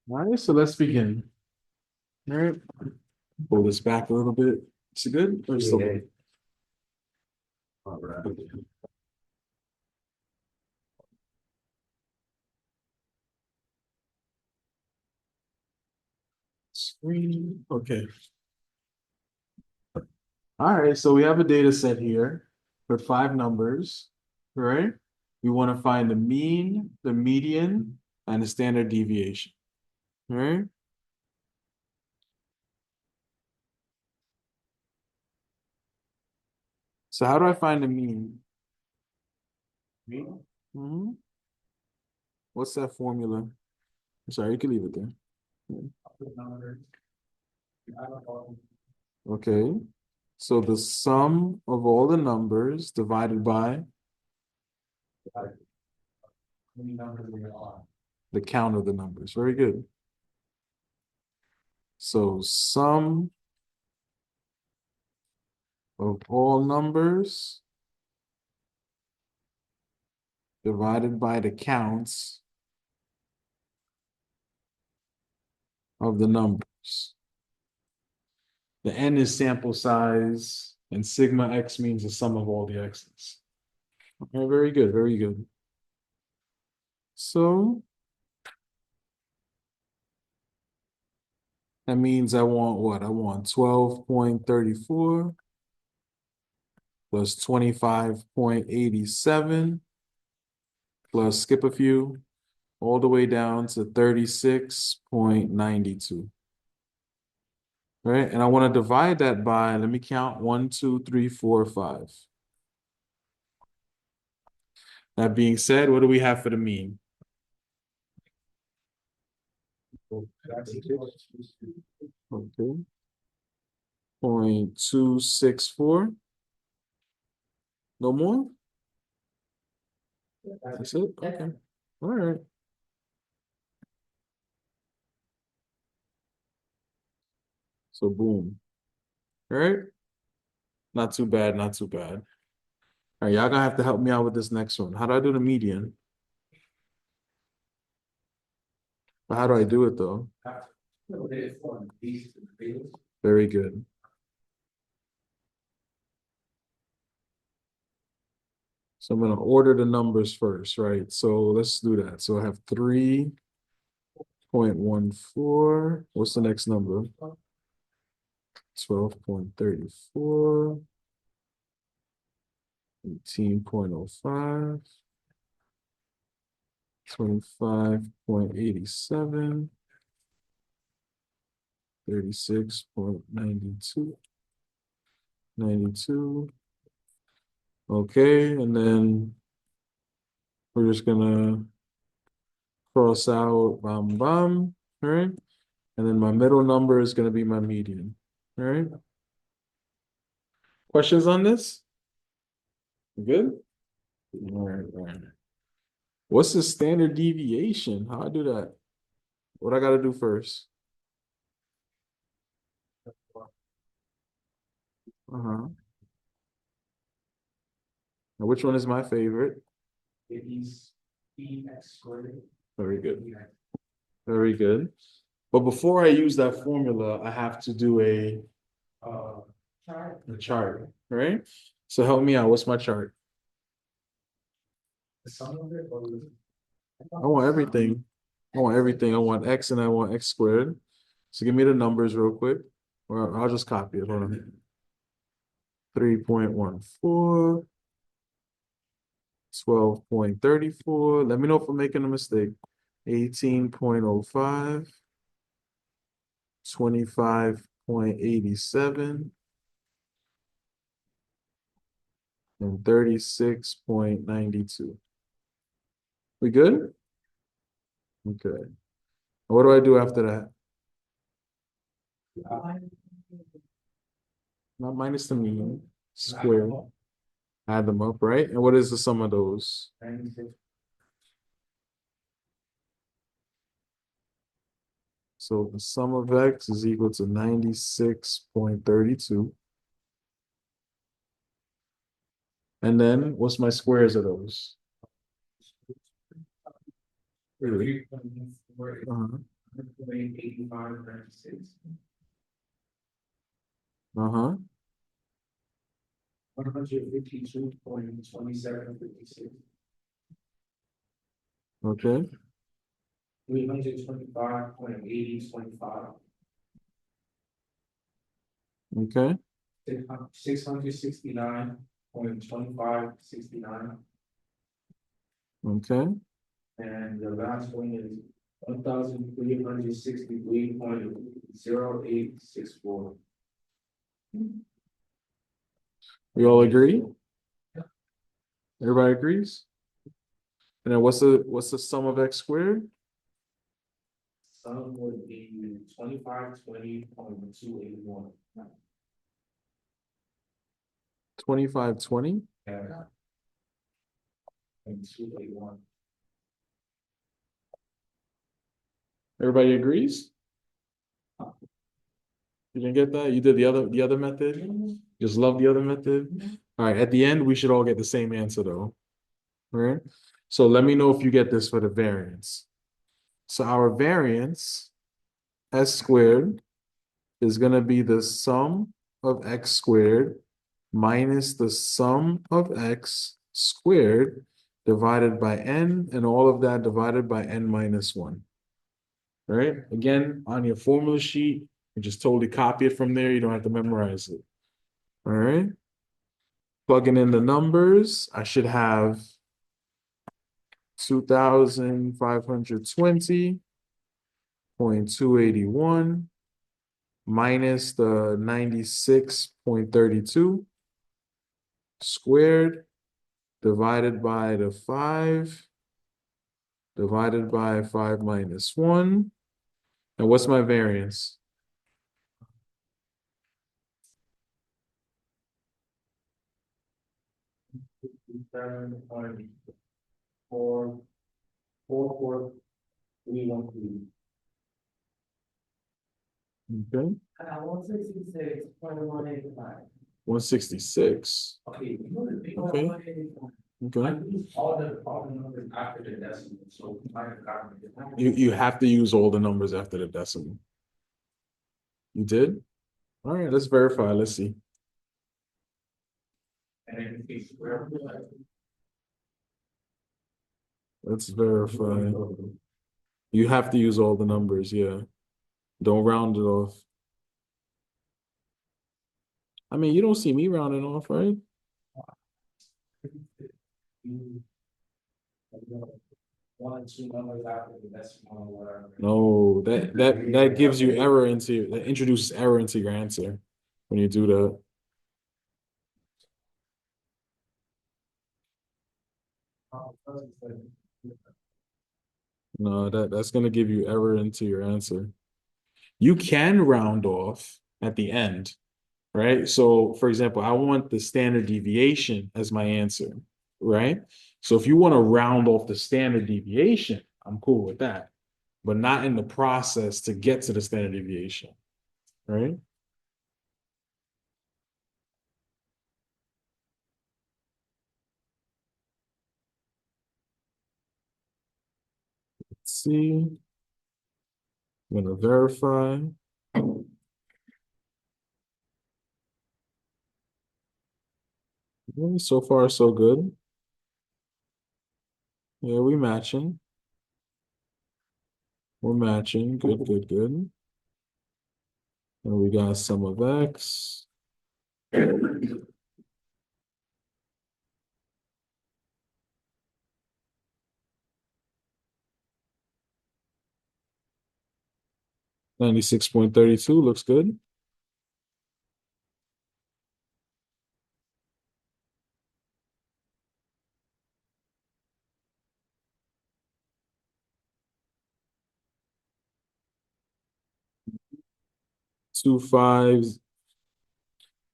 All right, so let's begin. All right, pull this back a little bit. Is it good or still good? All right. Screen. Okay. All right, so we have a data set here for 5 numbers, right? We want to find the mean, the median, and the standard deviation, right? So how do I find the mean? Mean? What's that formula? Sorry, you can leave it there. Okay. So the sum of all the numbers divided by the count of the numbers. Very good. So sum of all numbers divided by the counts of the numbers. The n is sample size, and sigma x means the sum of all the x's. Okay, very good, very good. So that means I want what? I want 12.34 plus 25.87 plus skip a few, all the way down to 36.92. Right? And I want to divide that by, let me count 1, 2, 3, 4, 5. That being said, what do we have for the mean? Okay. 0.264. No more? That's it? Okay. All right. So boom. All right. Not too bad, not too bad. All right, y'all gonna have to help me out with this next one. How do I do the median? But how do I do it though? Very good. So I'm gonna order the numbers first, right? So let's do that. So I have 3.14. What's the next number? 12.34. 18.05. 25.87. 36.92. 92. Okay, and then we're just gonna cross out bam bam, all right? And then my middle number is gonna be my median, all right? Questions on this? Good? All right, all right. What's the standard deviation? How I do that? What I gotta do first? Uh-huh. Now, which one is my favorite? Very good. Very good. But before I use that formula, I have to do a chart, right? So help me out. What's my chart? I want everything. I want everything. I want x and I want x squared. So give me the numbers real quick, or I'll just copy it. Hold on. 3.14, 12.34. Let me know if I'm making a mistake. 18.05, 25.87, and 36.92. We good? Okay. What do I do after that? Not minus the mean, square. Add them up, right? And what is the sum of those? So the sum of x is equal to 96.32. And then what's my squares of those? Really? Uh-huh. Uh-huh. 152.2756. Okay. 325.8025. Okay. 669.2569. Okay. And the last one is 1,363.0864. We all agree? Everybody agrees? And then what's the sum of x squared? Sum would be 2520.281. 2520? Yeah. And 281. Everybody agrees? You didn't get that? You did the other method? Just love the other method? All right, at the end, we should all get the same answer though. All right. So let me know if you get this for the variance. So our variance, s squared, is going to be the sum of x squared minus the sum of x squared divided by n, and all of that divided by n minus 1. All right. Again, on your formula sheet, you just totally copy it from there. You don't have to memorize it. All right. Plugging in the numbers, I should have 2,520.281 minus the 96.32 squared divided by the 5 divided by 5 minus 1. And what's my variance? Four, four, four, 313. Okay. 166.185. 166. Okay, you know the big one, Okay. 185. I Okay. use all the numbers after the decimal, so I have gotten it. You have to use all the numbers after the decimal. You did? All right, let's verify. Let's see. And then if you square it, Let's verify. You have to use all the numbers, yeah. Don't round it off. I mean, you don't see me rounding off, right? you- one, two numbers after the decimal or whatever. No, that gives you error into that introduces error into your answer when you do that. No, that's gonna give you error into your answer. You can round off at the end, right? So, for example, I want the standard deviation as my answer, right? So, if you want to round off the standard deviation, I'm cool with that, but not in the process to get to the standard deviation, right? Let's see. I'm gonna verify. So far, so good. Yeah, we matching. We're matching. Good, good, good. And we got sum of x. 96.32 looks good. Two fives,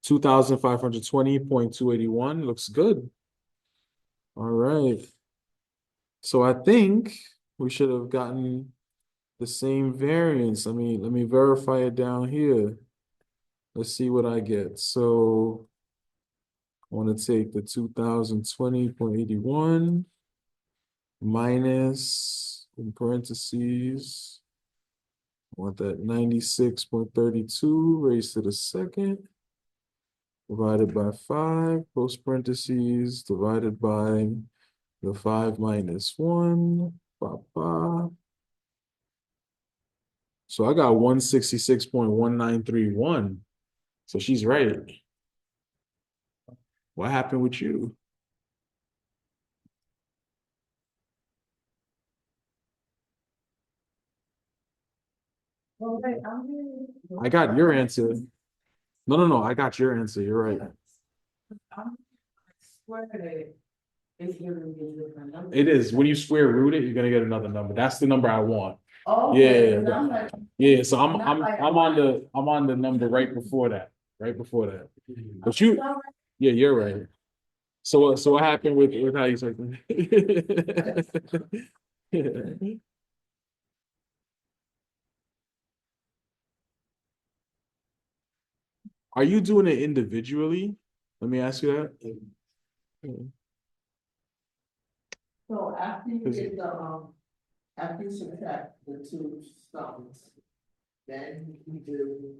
2,520.281 looks good. All right. So I think we should have gotten the same variance. Let me verify it down here. Let's see what I get. So I want to take the 2020.81 minus, in parentheses, want that 96.32 raised to the second, divided by 5, close parentheses, divided by the 5 minus 1, ba, ba. So I got 166.1931. So she's right. What happened with you? Well, wait, I'm really. I got your answer. No, I got your answer. You're right. I swear that it's giving me a different number. It is. When you square root it, you're gonna get another number. That's the number I want. Oh, Yeah, okay, 'cause I'm like, Yeah, so I'm Not like- I'm on the number right before that. Right before that. But you, no, yeah, you're right. So what happened with how you said that? Are you doing it individually? Let me ask you that. so after you Is get after you subtract the two sums, then you do.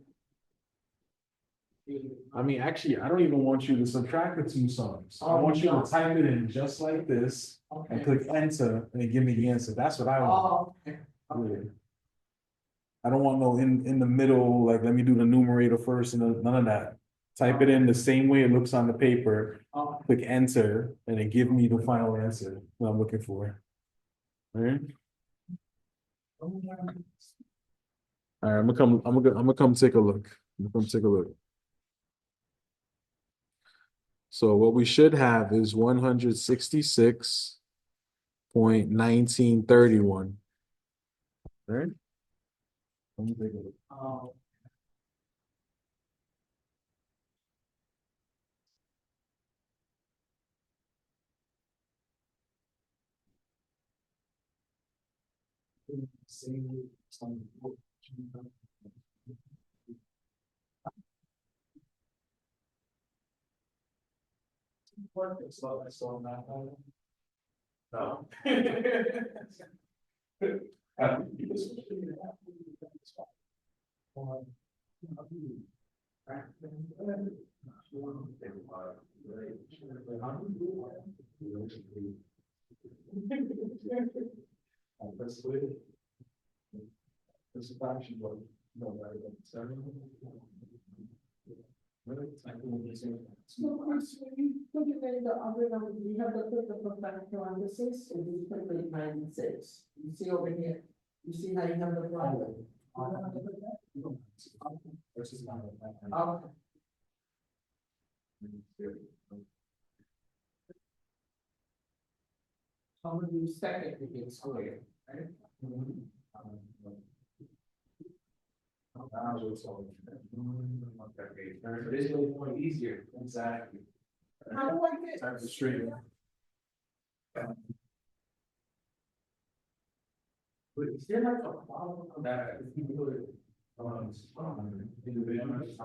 I mean, actually, I don't even want you to subtract the two sums. I Oh, want you to no. type it in just like this and Okay. click enter and then give me the answer. That's what I want. Oh, okay. Yeah. I don't want no in the middle, like let me do the numerator first and none of that. Type it in the same way it looks on the paper, Okay. click enter, and then give me the final answer that I'm looking for. All right. All right, I'm gonna come take a look. I'm gonna come take a look. So what we should have is 166.1931. Right? Let me take a look. No. This is actually what, no, right, So, Chris, when you put it in the other number, you have to put the percent parentheses, and you put the 96. You see over here, you see how you have the bracket? Okay. I'm gonna do second to get squared, right? It's really more easier, exactly. How do I get? Type it straight in. But is there like a problem with that if you do it, individually,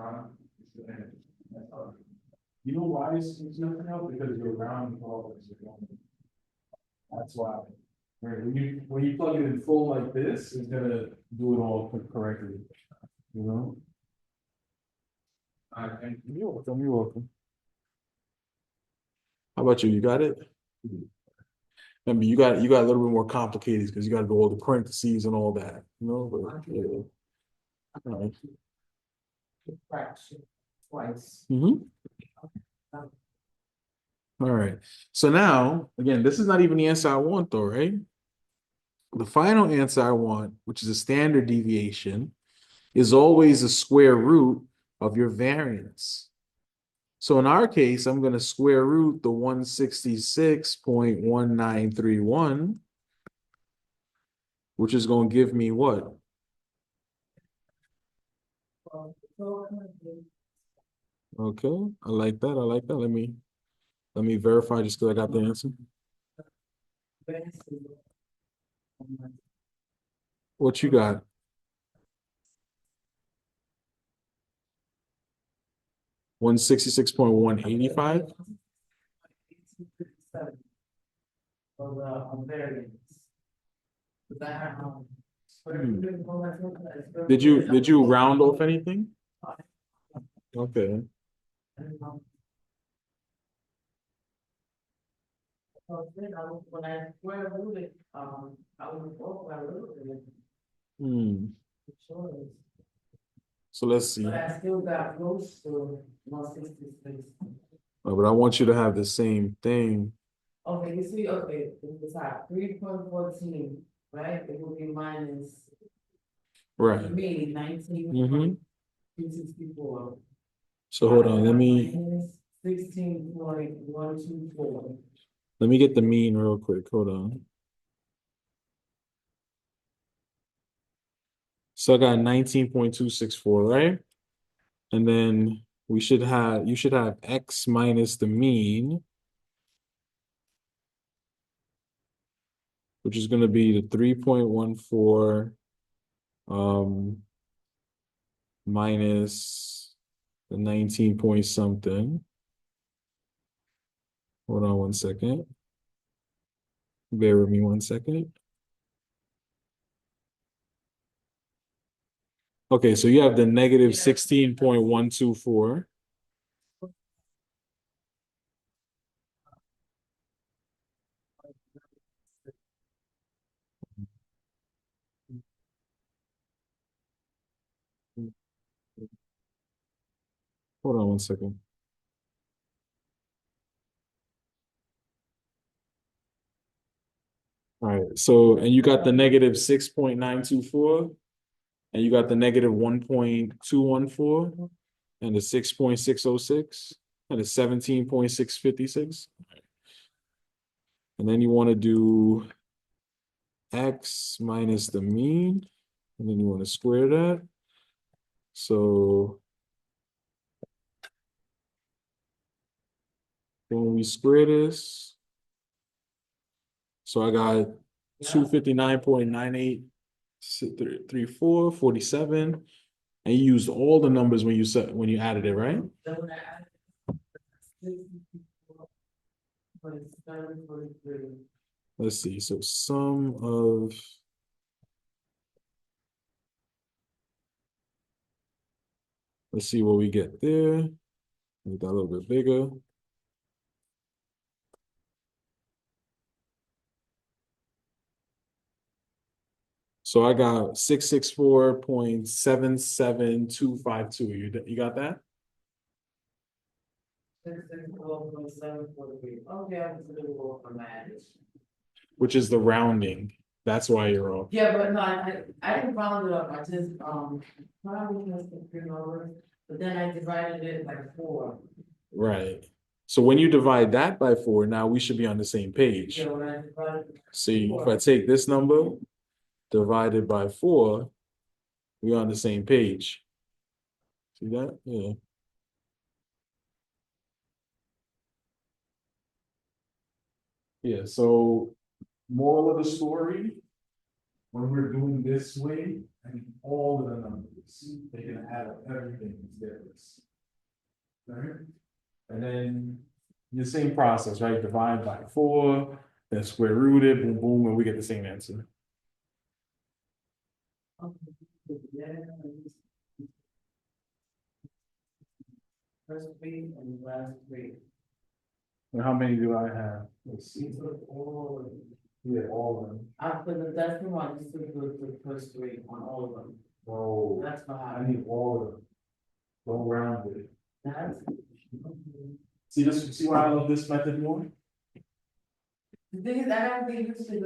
You know why it's nothing else? Because you're rounding forwards. That's why. Right, when you plug it in full like this, it's gonna do it all correctly. You know? and You're welcome, you're welcome. How about you? You got it? Remember, you got a little bit more complicated because you gotta do all the parentheses and all that, you know, but yeah. All right. Fraction twice. Mhm. All right. So now, again, this is not even the answer I want though, right? The final answer I want, which is a standard deviation, is always the square root of your variance. So in our case, I'm going to square root the 166.1931, which is going to give me what? Okay, I like that. I like that. Let me verify just because I got the answer. What you got? $166.185. Variance. But that, Did you round off anything? Okay. When I square root it, I was off by a little bit. Hmm. Sure. So let's see. But I still got close to 166. But I want you to have the same thing. Okay, you see, okay, it's like 3.14, right? It will be minus, Right. me, 19. Mm-hmm. 264. So hold on, let me 16.124. get the mean real quick. Hold on. So I got 19.264, right? And then you should have x minus the mean, which is gonna be the 3.14 minus the 19 point something. Hold on 1 second. Bear with me 1 second. Okay, so you have the negative 16.124. Hold on 1 second. All right, so and you got the negative 6.924, and you got the negative 1.214, and the 6.606, and the 17.656. And then you want to do x minus the mean, and then you want to square that. So when we square this, so I got 259.9834, 47, and you used all the numbers when you added it, right? Then when I added 64, 47, 43. Let's see. So sum of let's see what we get there. Make that a little bit bigger. So I got 664.77252. You got that? 664.743. Okay, I was a little off on that. Which is the rounding. That's why you're off. Yeah, but no, I didn't round it up, I just, probably just the 3 numbers, but then I divided it by 4. Right. So when you divide that by 4, now we should be on the same page. Yeah, when I divided. See, if I take this number divided by 4, we're on the same page. See that? Yeah. Yeah, so moral of the story, when we're doing this way, I mean, all of the numbers, they can add up everything together. Right? And then the same process, right? Divide by 4, then square root it, boom, boom, and we get the same answer. First 3 and last 3. And how many do I have? Let's see. These are all. Yeah, all of them. After the decimal one, you still do the first 3 on all of them. Oh, That's what I happened. need all of them. Don't round it. That's. See why I love this method more? The thing is, I don't get used to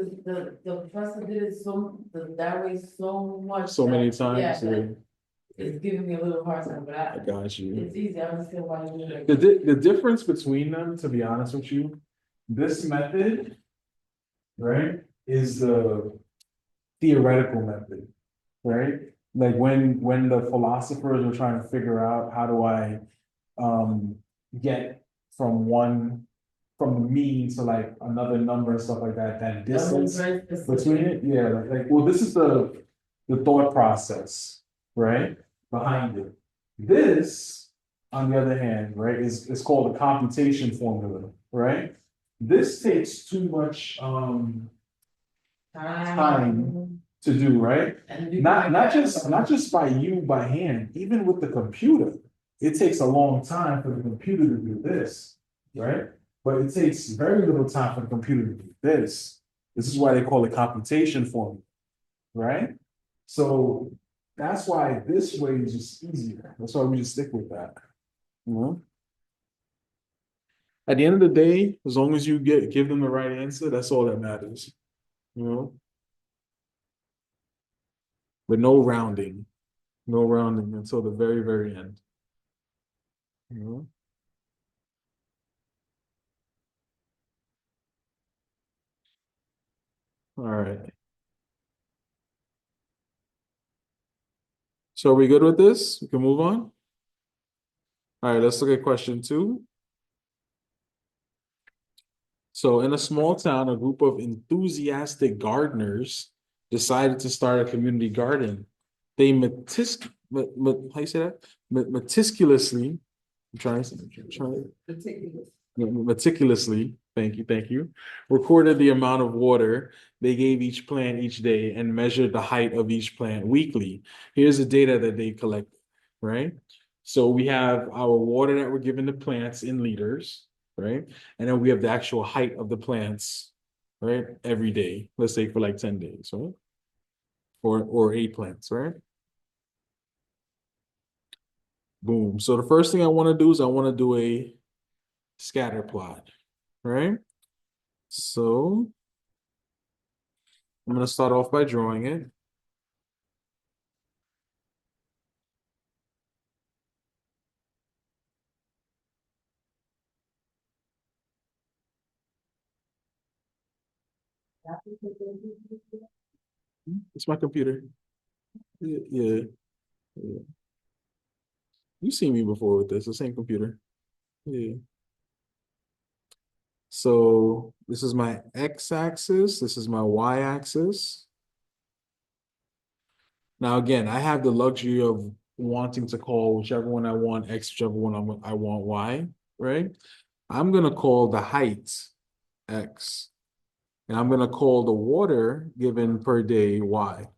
the professor did it that way so much. So many that- times. Yeah, Yeah, that it's giving me a little hard time, but I got you. it's easy, I understand why you do it. The difference between them, to be honest with you, this method, right, is the theoretical method, right? Like when the philosophers were trying to figure out how do I get from the mean to like another number and stuff like that, that That was distance very between specific. it, yeah, well, this is the thought process, right, behind it. This, on the other hand, right, is called a computation formula, right? This takes too much time to do, right? And you Not can- not just by you by hand, even with the computer. It takes a long time for the computer to do this, right? But it takes very little time for the computer to do this. This is why they call it computation formula, right? So that's why this way is just easier. That's why we just stick with that. You know? At the end of the day, as long as you give them the right answer, that's all that matters. You know? But no rounding. No rounding until the very, very end. You know? All right. So are we good with this? We can move on. All right, let's look at question 2. So in a small town, a group of enthusiastic gardeners decided to start a community garden. They how you say that? Meticulously, Particular. meticulously, thank you, recorded the amount of water they gave each plant each day and measured the height of each plant weekly. Here's the data that they collected, right? So we have our water that we're giving the plants in liters, right? And then we have the actual height of the plants, right? Every day, let's say for like 10 days, right? Or 8 plants, right? Boom. So the first thing I want to do is I want to do a scatter plot, right? So I'm going to start off by drawing it. It's my computer. Yeah. You've seen me before with this, the same computer. Yeah. So this is my x-axis, this is my y-axis. Now, again, I have the luxury of wanting to call whichever one I want x, whichever one I want y, right? I'm going to call the height x, and I'm going to call the water given per day y.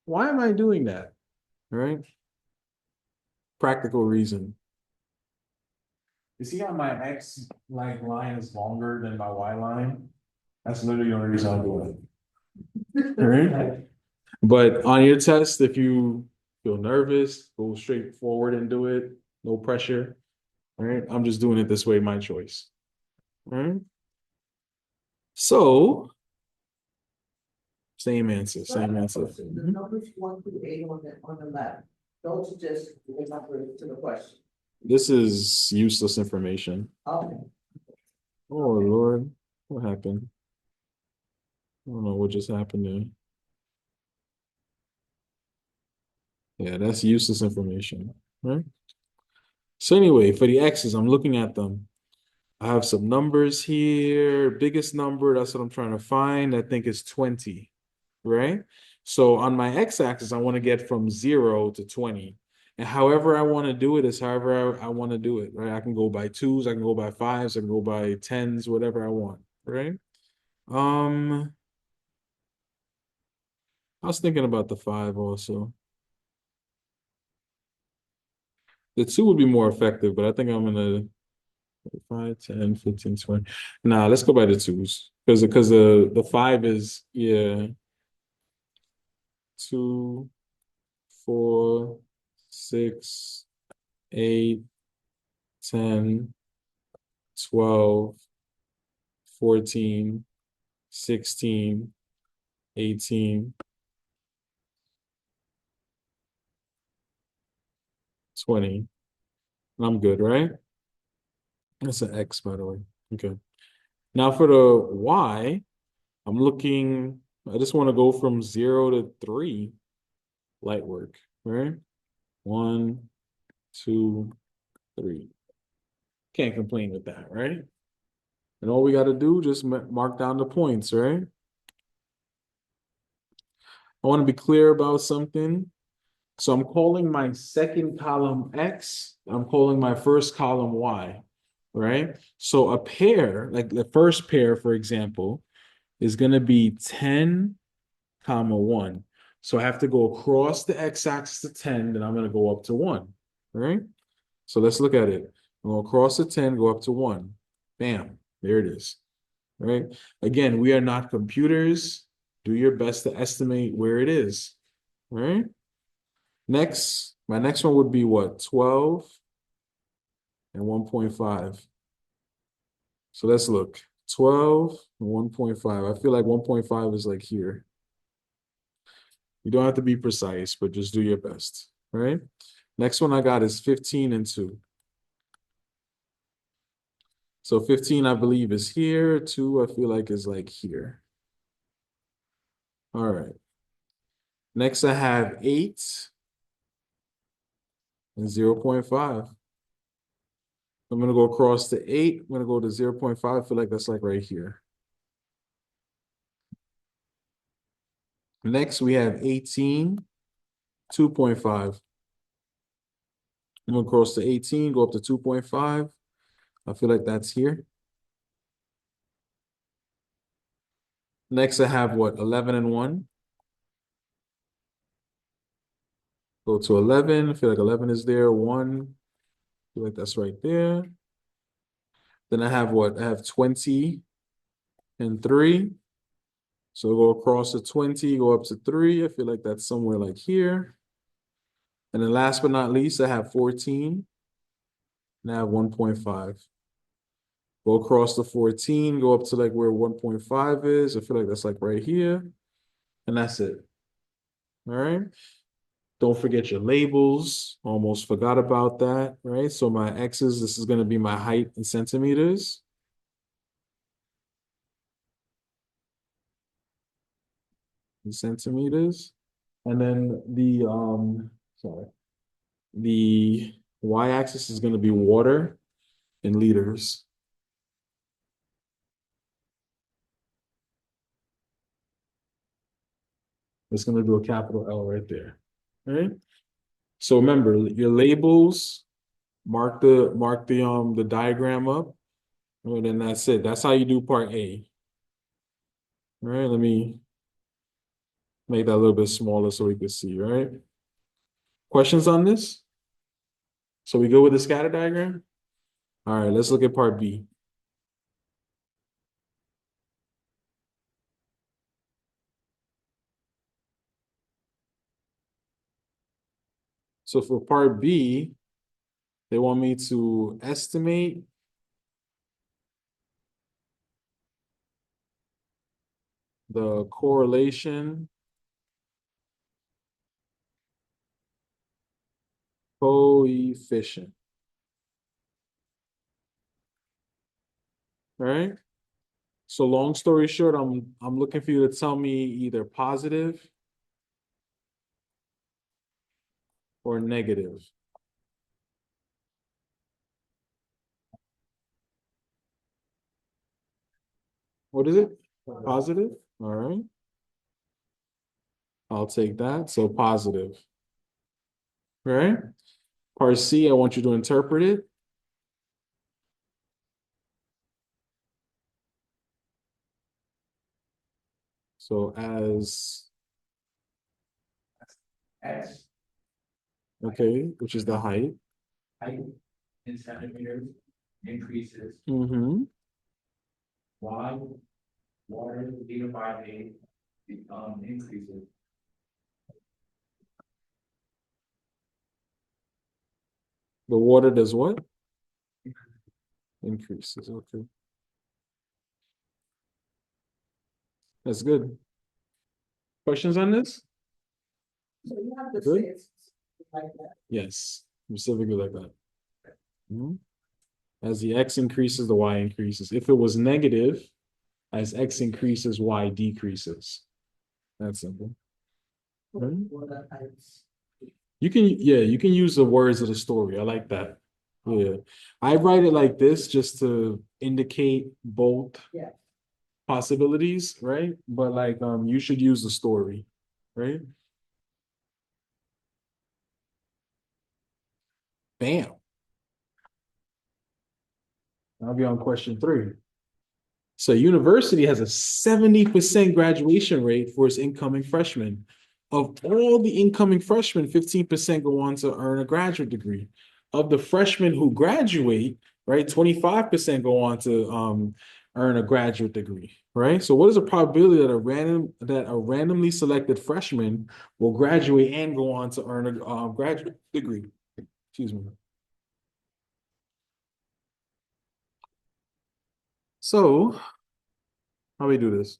Why am I doing that, right? Practical reason. You see how my x line is longer than my y line? That's literally the only reason I'm doing it. All right. But on your test, if you feel nervous, go straight forward and do it. No pressure. All right. I'm just doing it this way, my choice. All right. So, same answer, same answer. The numbers 1 through 8 on the left, those are just the numbers to the question. This is useless information. Okay. Oh, Lord. What happened? I don't know what just happened there. Yeah, that's useless information, right? So anyway, for the x's, I'm looking at them. I have some numbers here. Biggest number, that's what I'm trying to find. I think it's 20, right? So on my x-axis, I want to get from 0 to 20. And however I want to do it is however I want to do it, right? I can go by 2s, I can go by 5s, I can go by 10s, whatever I want, right? I was thinking about the 5 also. The 2 would be more effective, but I think I'm gonna 5, 10, 15, 20. Nah, let's go by the 2s. Because the 5 is, yeah. 2, 4, 6, 8, 10, 12, 14, 16, 18, 20. I'm good, right? That's an X, by the way. Okay. Now for the Y, I'm looking, I just want to go from 0 to 3 light work, right? 1, 2, 3. Can't complain with that, right? And all we got to do, just mark down the points, right? I want to be clear about something. So I'm calling my second column X. I'm calling my first column Y, right? So a pair, like the first pair, for example, is going to be 10, comma 1. So I have to go across the x-axis to 10, then I'm going to go up to 1. All right? So let's look at it. Go across the 10, go up to 1. Bam. There it is. All right? Again, we are not computers. Do your best to estimate where it is. All right? Next, my next one would be what? 12 and 1.5. So let's look. 12 and 1.5. I feel like 1.5 is like here. You don't have to be precise, but just do your best. All right? Next one I got is 15 and 2. So 15, I believe, is here. 2, I feel like, is like here. All right. Next, I have 8 and 0.5. I'm going to go across to 8. I'm going to go to 0.5. I feel like that's like right here. Next, we have 18, 2.5. I'm going to cross to 18, go up to 2.5. I feel like that's here. Next, I have what? 11 and 1. Go to 11. I feel like 11 is there. 1. I feel like that's right there. Then I have what? I have 20 and 3. So go across to 20, go up to 3. I feel like that's somewhere like here. And then last but not least, I have 14. And I have 1.5. Go across to 14, go up to like where 1.5 is. I feel like that's like right here. And that's it. All right. Don't forget your labels. Almost forgot about that. Right. So my x's, this is going to be my height in centimeters. In centimeters. And then the y-axis is going to be water in liters. It's going to do a capital L right there. All right. So remember your labels, mark the diagram up, and then that's it. That's how you do part A. All right, let me make that a little bit smaller so we can see, right? Questions on this? So we go with the scatter diagram? All right, let's look at part B. So for part B, they want me to estimate the correlation coefficient. All right. So long story short, I'm looking for you to tell me either positive or negative. What is it? Positive? All right. I'll take that. So positive. All right. Part C, I want you to interpret it. So as, X, okay, which is the height. height in centimeters increases, Mm-hmm. Y, water divided by A, increases. The water does what? Increases. Okay. That's good. Questions on this? So you have to Good. say it's like that. Yes. Specifically like that. Mhm. As the X increases, the Y increases. If it was negative, as X increases, Y decreases. That's simple. Mhm. For the heights. You can use the words of the story. I like that. Yeah. I write it like this just to indicate both Yeah. possibilities, right? But like you should use the story, right? Bam. I'll be on question 3. So university has a 70% graduation rate for its incoming freshmen. Of all the incoming freshmen, 15% go on to earn a graduate degree. Of the freshmen who graduate, right, 25% go on to earn a graduate degree, right? So what is the probability that a randomly selected freshman will graduate and go on to earn a graduate degree? Excuse me. So how we do this?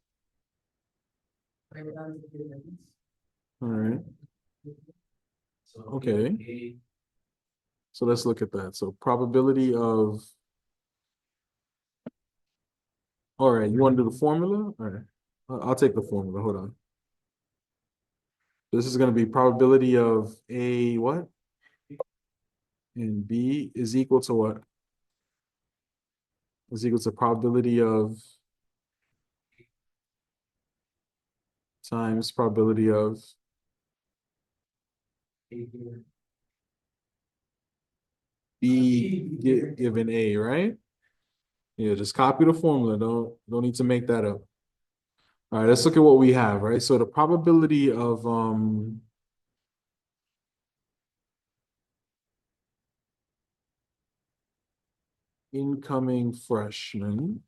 All right. So. Okay. So let's look at that. So probability of, all right, you want to do the formula? All right. I'll take the formula. Hold on. This is going to be probability of A what? And B is equal to what? Is equal to probability of times probability of B given A, right? Yeah, just copy the formula. Don't need to make that up. All right, let's look at what we have, right? So the probability of incoming freshmen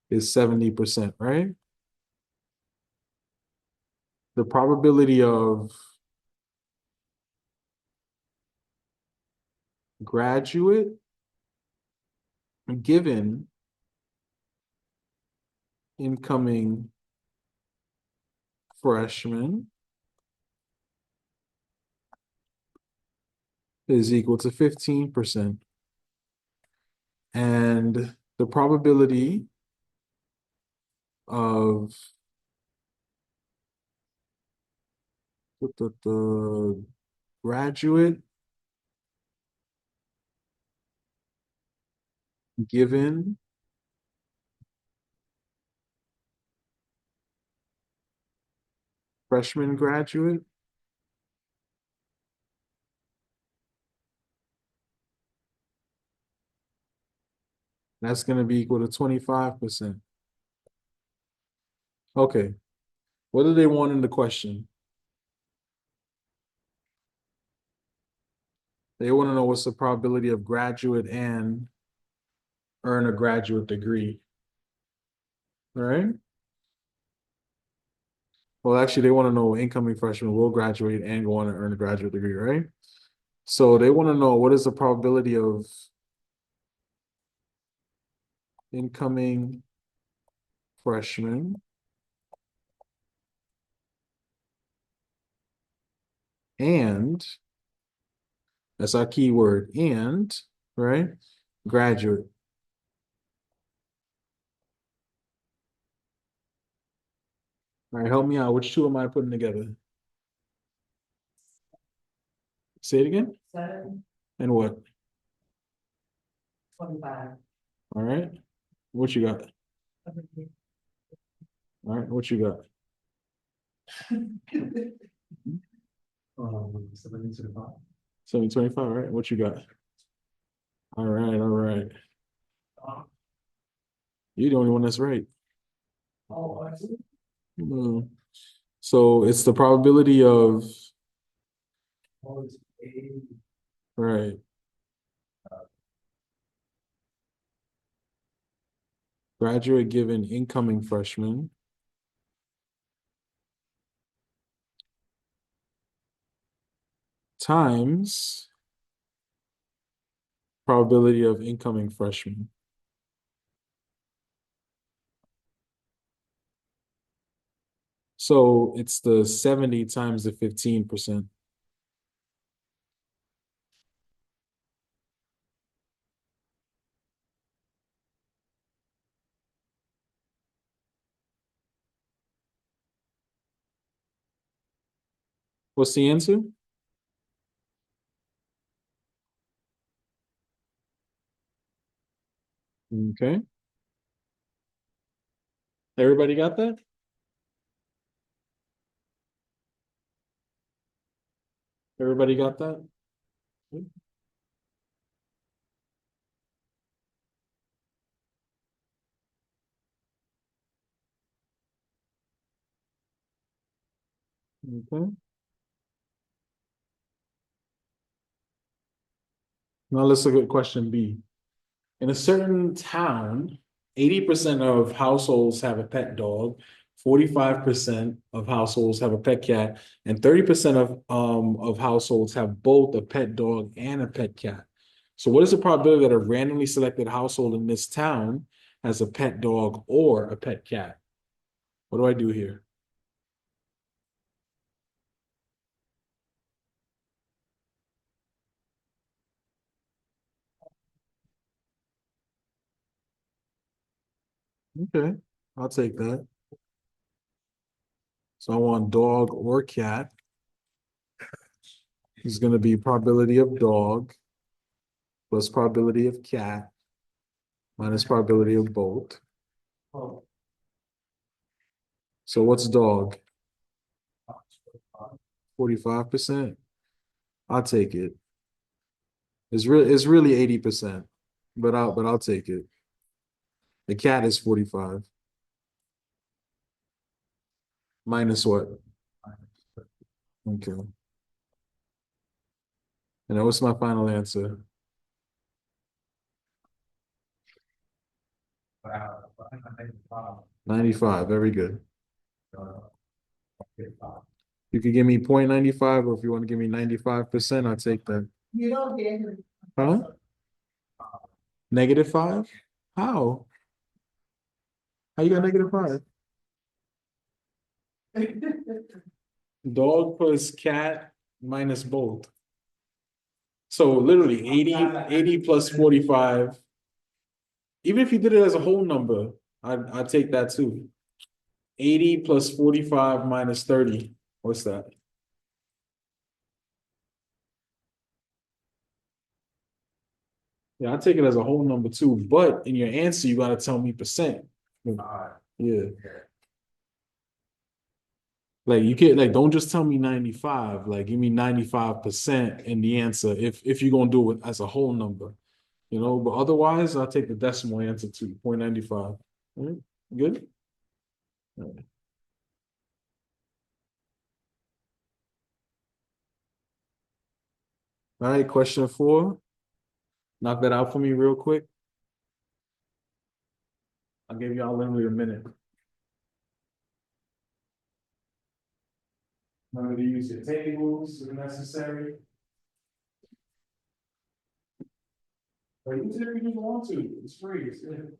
is 70%, right? The probability of graduate given incoming freshman is equal to 15%. And the probability of the graduate given freshman graduate that's going to be equal to 25%. Okay. What do they want in the question? They want to know what's the probability of graduate and earn a graduate degree. All right. Well, actually, they want to know incoming freshmen will graduate and go on and earn a graduate degree, right? So they want to know what is the probability of incoming freshmen and that's our keyword and, right? Graduate. All right, help me out. Which two am I putting together? Say it again. 7, And what? 25. All right. What you got? All right. What you got? 725. All right. What you got? All right. All right. You're the only one that's right. Oh, I see. Hmm. So it's the probability of, right, graduate given incoming freshman times probability of incoming freshman. So it's the 70 times the 15%. What's the answer? Okay. Everybody got that? Everybody got that? Okay. Now let's look at question B. In a certain town, 80% of households have a pet dog, 45% of households have a pet cat, and 30% of households have both a pet dog and a pet cat. So what is the probability that a randomly selected household in this town has a pet dog or a pet cat? What do I do here? Okay, I'll take that. So I want dog or cat. Is going to be probability of dog plus probability of cat minus probability of both. Oh, So what's dog? 45%. I'll take it. It's really 80%, but I'll take it. The cat is 45. Minus what? Okay. And that was my final answer. wow. 95. Very good. Okay, fine. You could give me 0.95, or if you want to give me 95%, I'll take that. You don't get him. Huh? -5? How? How you got -5? Dog plus cat minus both. So literally 80 plus 45. Even if you did it as a whole number, I'd take that too. 80 plus 45 minus 30. What's that? Yeah, I'll take it as a whole number too. But in your answer, you gotta tell me percent. Yeah. Like you can't like don't just tell me 95. Like give me 95% in the answer if you're gonna do it as a whole number. You know, but otherwise I'll take the decimal answer too, 0.95. Good? All right. All right, question 4. Knock that out for me real quick. I'll give y'all literally a minute. Remember to use your tables if necessary. Or use it if you want to. It's free. It's good.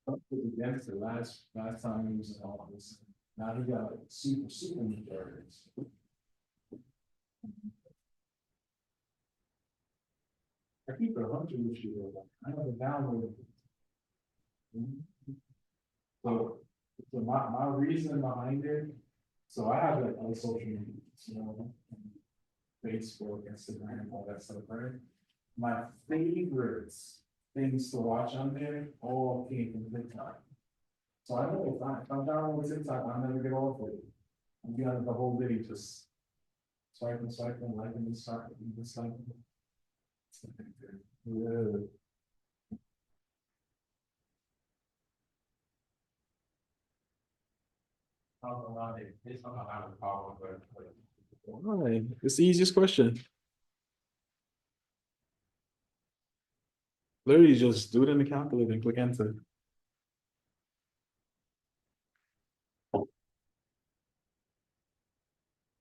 Up against the last time he was in office. Now he got like super majorities. I keep a hunch with you. I have a download. So my reason behind it, so I have like other social media, you know, Facebook, Instagram, all that stuff, right? My favorites things to watch on there all came from TikTok. So I know if I'm down with TikTok, I'll never get off of it. I'm behind the whole video just swiping, liking, disliking. Yeah. It's not a lot of power, but. Why? It's the easiest question. Literally just do it in the calculator and click enter.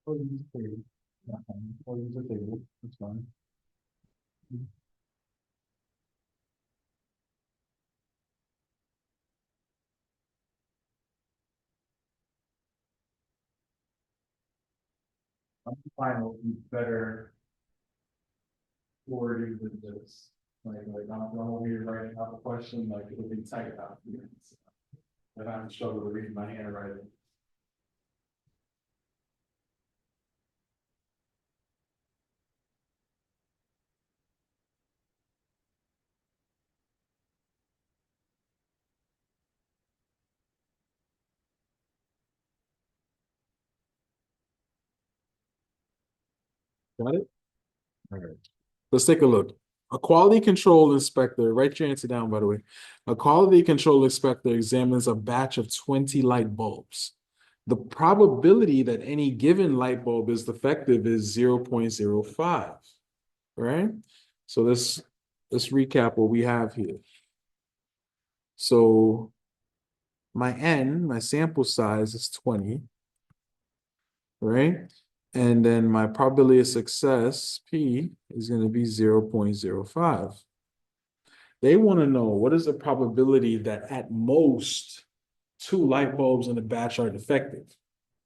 Or use a table. Or use a table, that's fine. I'm final, better wording than this. Like I'm over here writing out a question, like it'll be typed out. And I'm struggling to read my handwriting. Got it? All right. Let's take a look. A quality control inspector, write your answer down, by the way. A quality control inspector examines a batch of 20 light bulbs. The probability that any given light bulb is defective is 0.05, right? So let's recap what we have here. So my N, my sample size is 20, right? And then my probability of success, P, is going to be 0.05. They want to know what is the probability that at most 2 light bulbs in a batch are defective,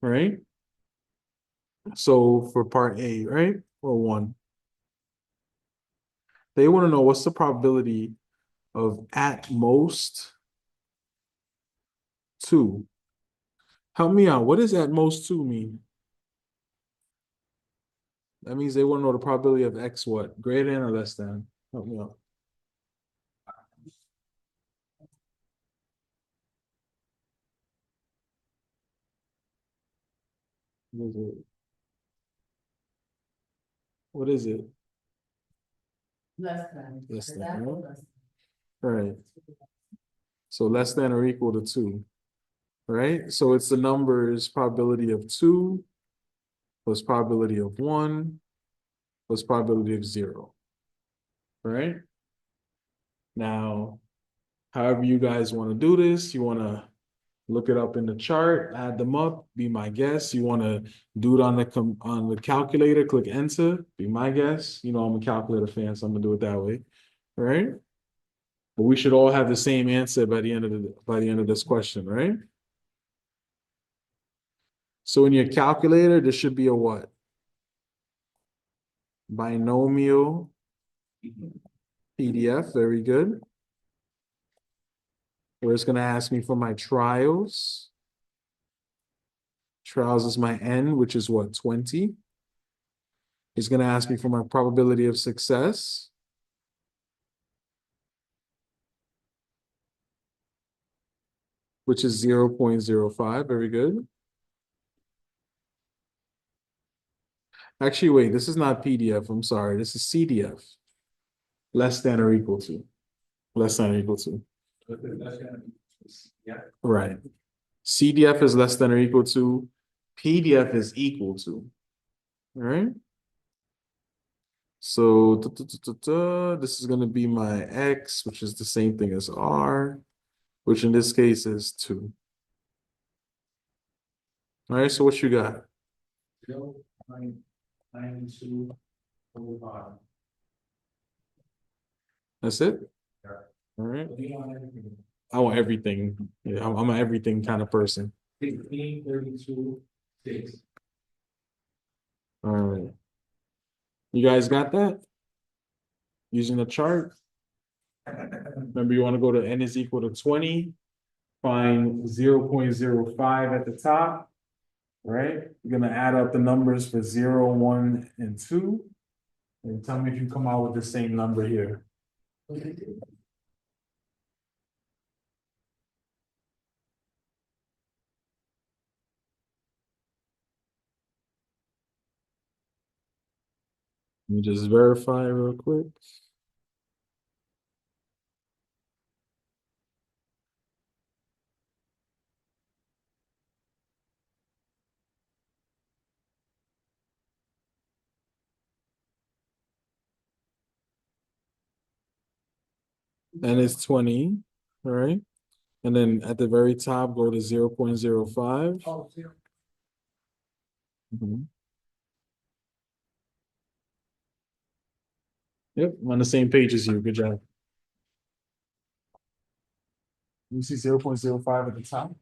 right? So for part A, right? Or one, they want to know what's the probability of at most 2. Help me out. What does at most 2 mean? That means they want to know the probability of X what? Greater than or less than? Help me out. What is it? What is it? Less than. Less than, That right? or less Right. So less than or equal to 2, right? So it's the numbers probability of 2 plus probability of 1 plus probability of 0, right? Now, however you guys want to do this, you want to look it up in the chart, add them up, be my guess. You want to do it on the calculator, click enter, be my guess. You know I'm a calculator fan, so I'm gonna do it that way, right? But we should all have the same answer by the end of this question, right? So in your calculator, there should be a what? Binomial PDF, very good. Where it's gonna ask me for my trials. Trials is my N, which is what, 20. It's gonna ask me for my probability of success. Which is 0.05, very good. Actually, wait, this is not PDF, I'm sorry, this is CDF. Less than or equal to. Less than or equal to. Yeah. Right. CDF is less than or equal to. PDF is equal to. All right. So this is going to be my X, which is the same thing as R, which in this case is 2. All right, so what you got? 0.92 over 5. That's it? Yeah. All right. We want everything. I want everything. Yeah, I'm an everything kind of person. 16, 32, 6. All right. You guys got that? Using the chart? Remember, you want to go to N is equal to 20, find 0.05 at the top, right? You're gonna add up the numbers for 0, 1, and 2. And tell me if you come out with the same number here. Let me just verify real quick. N is 20, all right? And then at the very top, go to 0.05. Oh, zero. Mhm. Yep, I'm on the same page as you. Good job. You see 0.05 at the top?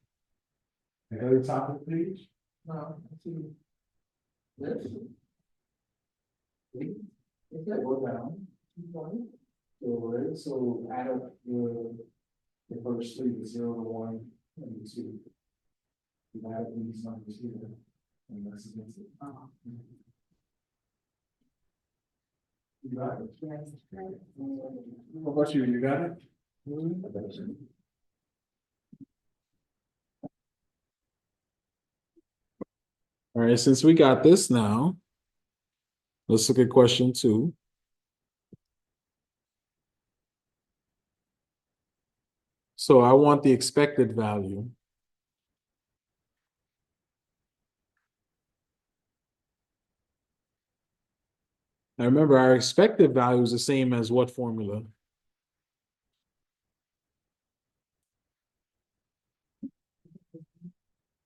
The very top of the page? No, I see. This? Is that Go down. one? So add up the first three, the 0 to 1 and the 2. You add up these numbers here. And that's against it. You got it? Yes. What about you? You got it? All right, since we got this now, let's look at question 2. So I want the expected value. Now remember, our expected value is the same as what formula?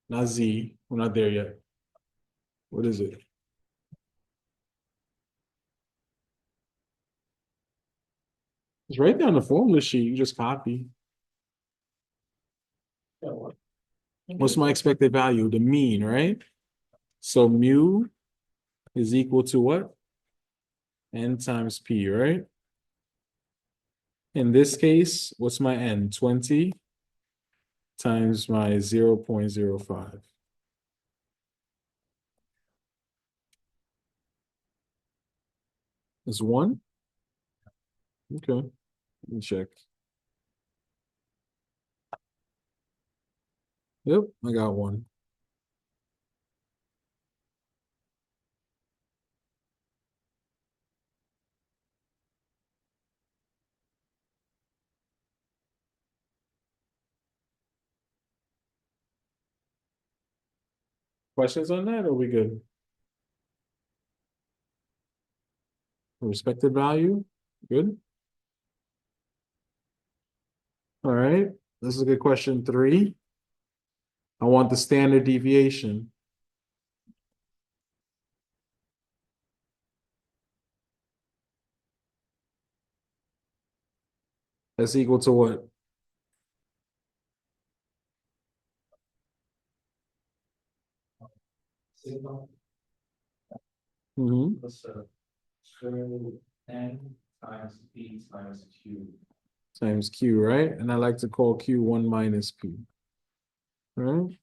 Not Z. We're not there yet. What is it? It's right there on the formula sheet. You just copy. What's my expected value? The mean, right? So mu is equal to what? N times P, right? In this case, what's my N? 20 times my 0.05. Is 1? Okay, let me check. Yep, I got 1. Questions on that, or are we good? Respected value, good. All right, let's look at question 3. I want the standard deviation. That's equal to what? Sigma Mm-hmm. plus square N times P times Q. Times Q, right? And I like to call Q 1 minus P. All right?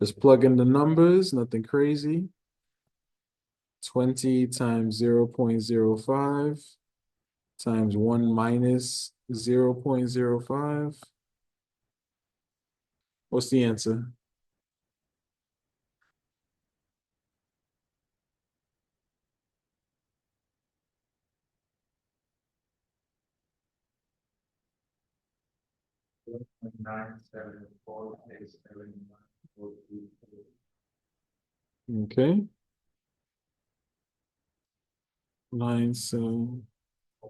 Just plug in the numbers, nothing crazy. 20 times 0.05 times 1 minus 0.05. What's the answer? Nine, seven, 4, 6, 7, 9, 4, 3, 4. Okay. 9, 7.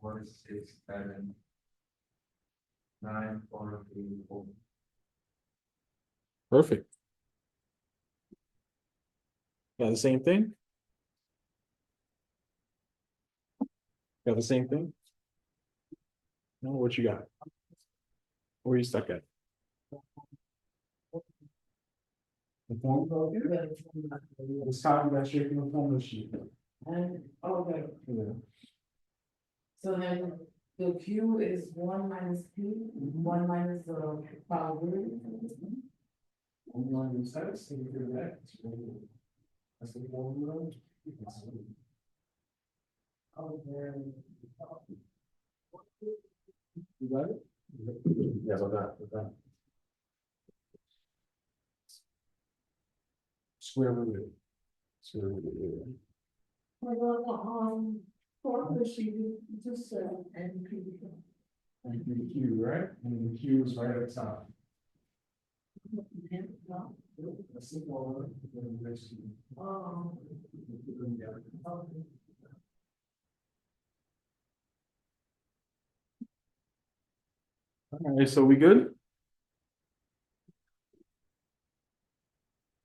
4, 6, 7, 9, 4, 3, 4. Perfect. Got the same thing? Got the same thing? No, what you got? Where you stuck at? The formula? Let's copy that straight from the formula sheet. And, okay, Yeah. so then the Q is 1 minus P, 1 minus the probability. One line sets, and you do that. That's the formula. Okay. You got it? Yes, I got it. Square root it. Square root it. Formula sheet, you just said NP. And the Q, right? And the Q is right at the top. No. That's the formula. Then the next Q. Oh. Okay. Alright, so we good?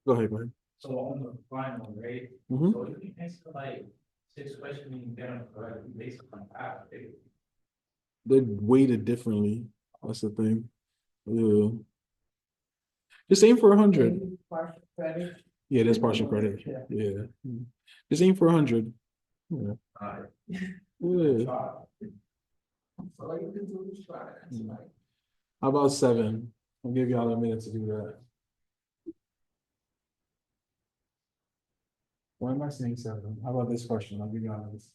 Go ahead, go ahead. So on the final, right? Mhm. So if you answer like 6 questions and you get them correct, based on half, They're weighted differently. That's the thing. Yeah. Just aim for 100. Maybe partial credit. Yeah, there's partial credit. Yeah. Yeah. Just aim for 100. Yeah. Yeah. So all you can do is try, that's Mm. right. How about 7? I'll give y'all a minute to do that. Why am I saying 7? How about this question? I'll give y'all this.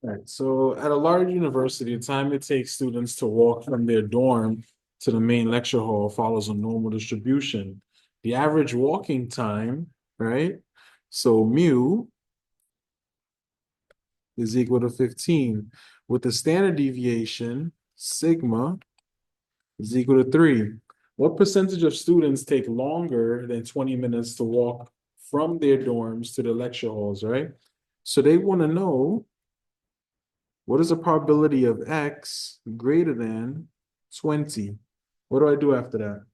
Right, so at a large university, the time it takes students to walk from their dorm to the main lecture hall follows a normal distribution. The average walking time, right? So mu is equal to 15. With the standard deviation, sigma is equal to 3. What percentage of students take longer than 20 minutes to walk from their dorms to the lecture halls, right? So they want to know what is the probability of x greater than 20? What do I do after that?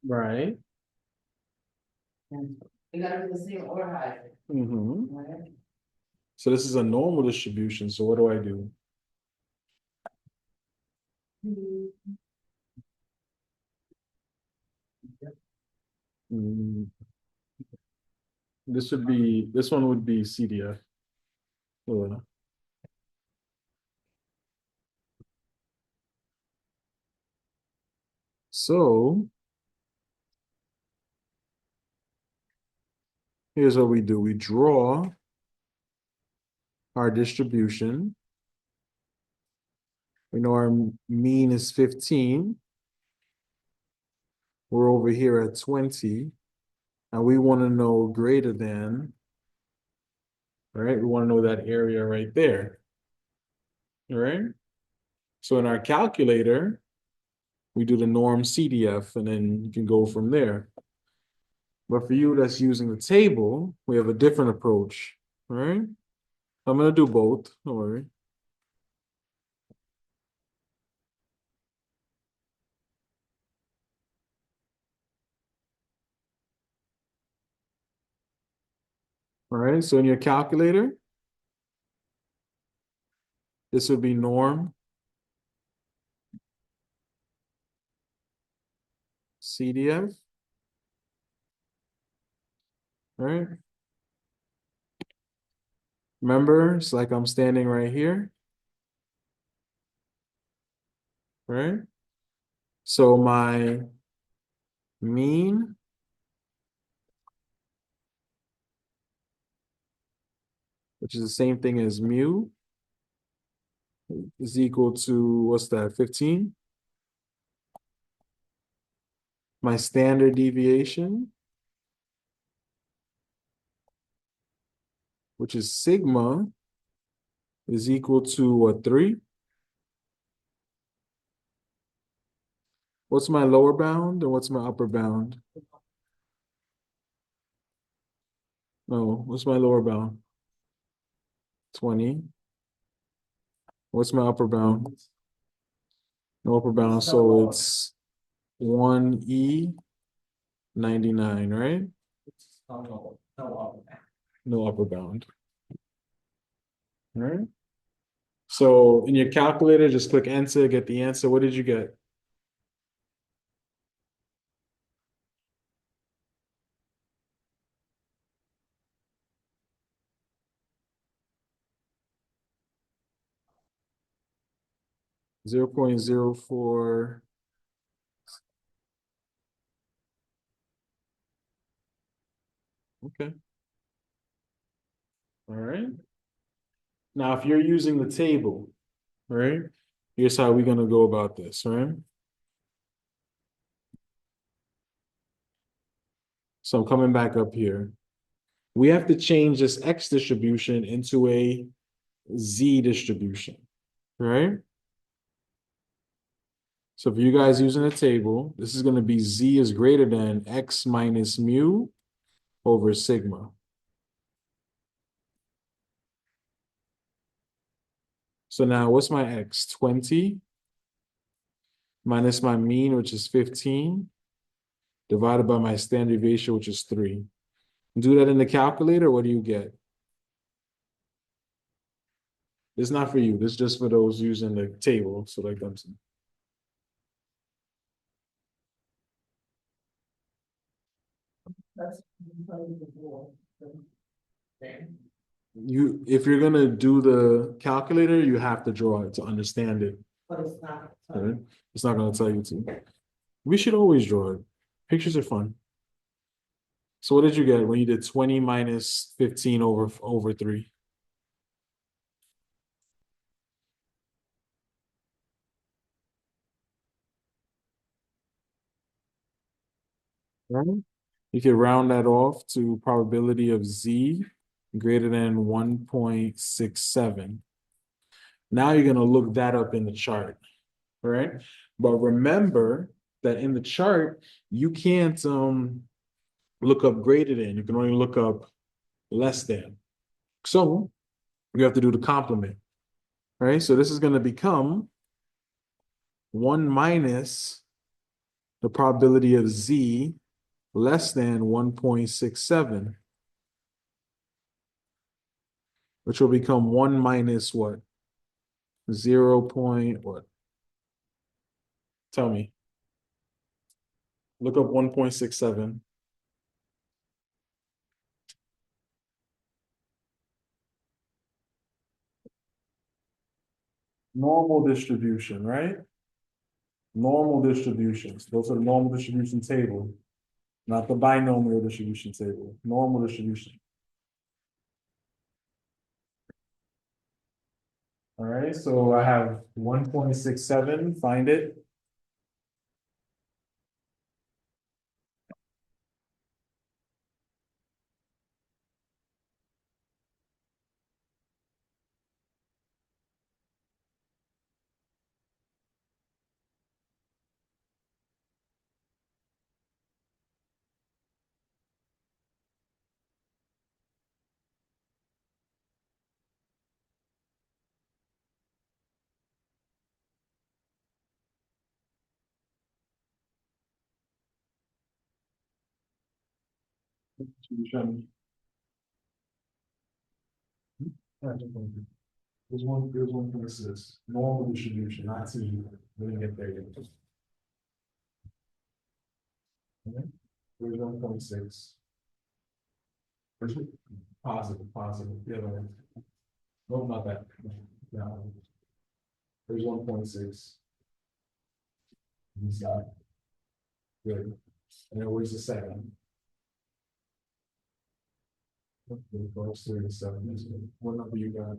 Right. You gotta be the same or higher, Mm-hmm. right? So this is a normal distribution. So what do I do? Mm, this one would be CDF. Yeah. So here's what we do. We draw our distribution. We know our mean is 15. We're over here at 20. And we want to know greater than, right? We want to know that area right there. All right. So in our calculator, we do the norm CDF and then you can go from there. But for you that's using the table, we have a different approach. All right. I'm going to do both. Don't worry. All right. So in your calculator, this would be norm CDF. All right. Remember, it's like I'm standing right here. Right. So my mean which is the same thing as mu, is equal to, what's that, 15? My standard deviation, which is sigma, is equal to what, 3? What's my lower bound and what's my upper bound? No, what's my lower bound? 20. What's my upper bound? No upper bound, so it's 1E 99, right? No upper bound. All right. So in your calculator, just click enter, get the answer. What did you get? 0.04. Okay. All right. Now, if you're using the table, right, here's how we're going to go about this, right? So I'm coming back up here. We have to change this X distribution into a Z distribution, right? So for you guys using a table, this is going to be Z is greater than X minus mu over sigma. So now what's my X? 20 minus my mean, which is 15, divided by my standard deviation, which is 3. Do that in the calculator, what do you get? It's not for you. This is just for those using the table. So like them. That's probably the rule. Okay. if you're gonna do the calculator, you have to draw it to understand it. But it's not. Right? It's not gonna tell you to. We should always draw it. Pictures are fun. So what did you get when you did 20 minus 15 over 3? Right? You could round that off to probability of z greater than 1.67. Now you're gonna look that up in the chart, right? But remember that in the chart, you can't look up greater than, you can only look up less than. So you have to do the complement, right? So this is gonna become 1 minus the probability of z less than 1.67, which will become 1 minus what? 0 point what? Tell me. Look up 1.67. Normal distribution, right? Normal distributions. Go to the normal distribution table, not the binomial distribution table. Normal distribution. All right, so I have 1.67. Find it. Distribution. There's one for this normal distribution, not T. We didn't get there yet. Okay. There's 1.6. Positive. The other one. No, not that. No. There's 1.6. He's got. Good. And then where's the second? Okay, close to the 7. What number you got?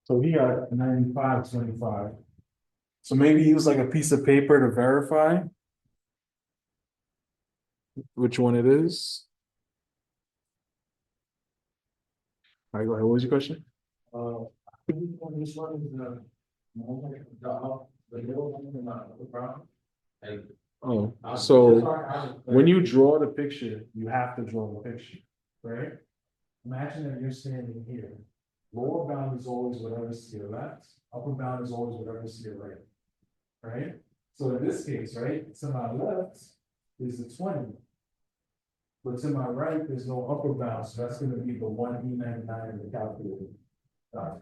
So he got 95.25. So maybe use like a piece of paper to verify which one it is. All right, go ahead. What was your question? This one is the middle one the brown. Oh, so when you draw the picture, you have to draw the picture, right? Imagine that you're standing here. Lower bound is always whatever's to your left, upper bound is always whatever's to your right. Right? So in this case, right, to my left is the 20. But to my right, there's no upper bound, so that's gonna be the 1E99 in the calculator. Yeah.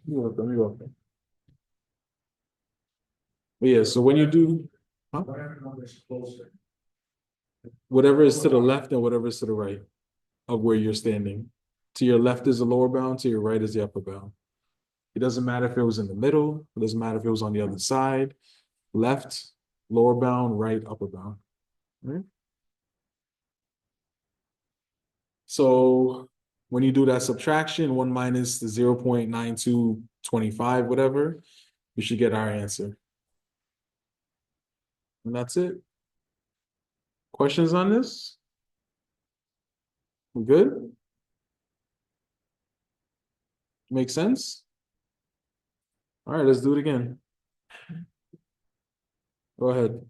You're welcome, you're welcome. But yeah, so when you do, huh? Whatever number is closer. Whatever is to the left and whatever is to the right of where you're standing. To your left is the lower bound, to your right is the upper bound. It doesn't matter if it was in the middle, it doesn't matter if it was on the other side, left, lower bound, right, upper bound. Right? So when you do that subtraction, 1 minus the 0.9225, whatever, you should get our answer. And that's it. Questions on this? We good? Make sense? All right, let's do it again. Go ahead.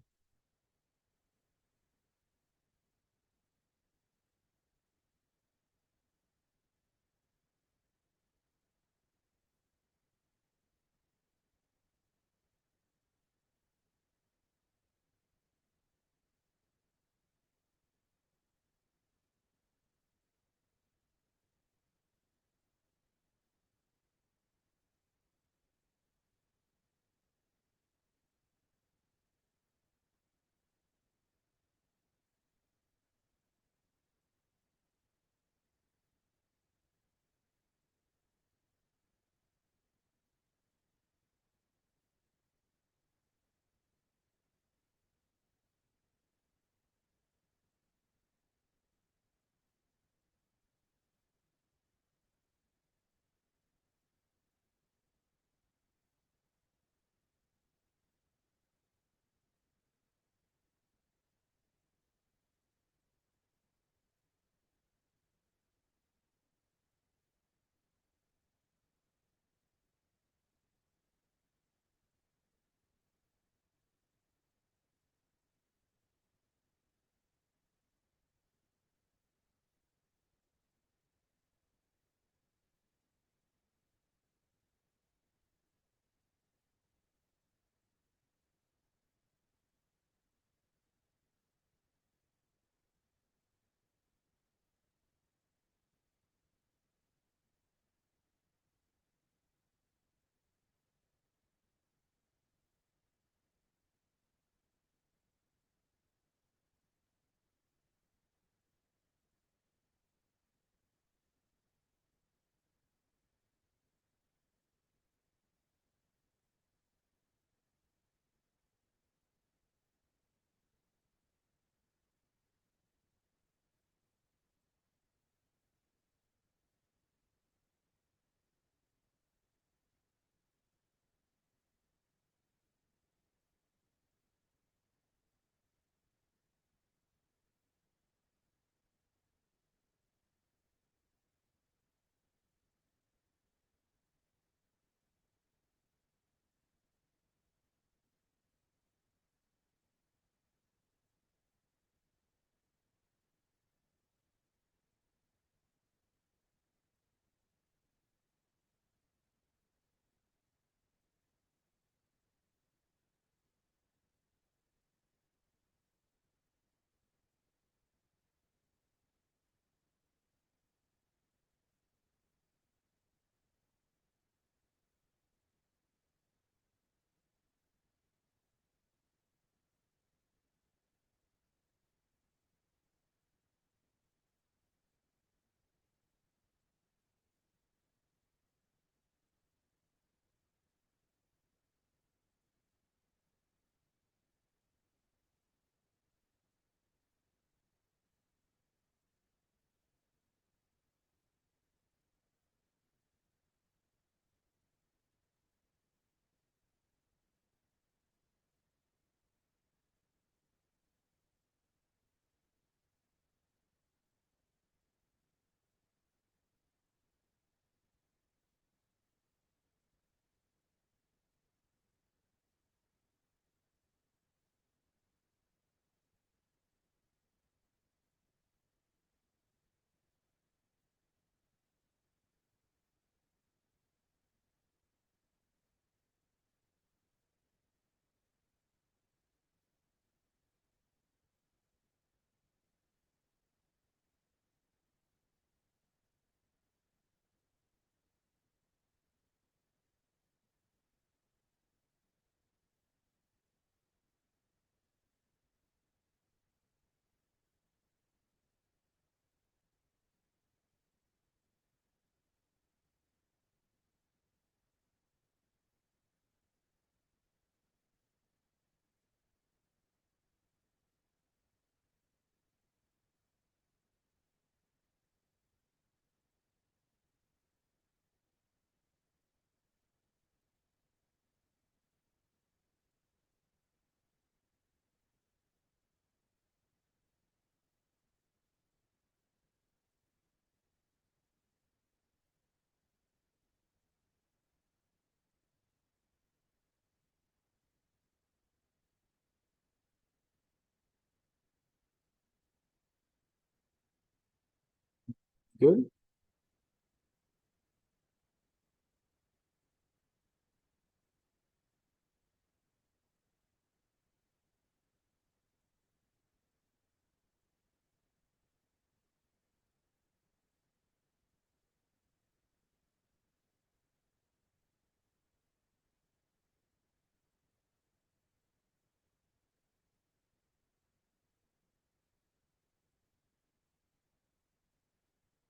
Good.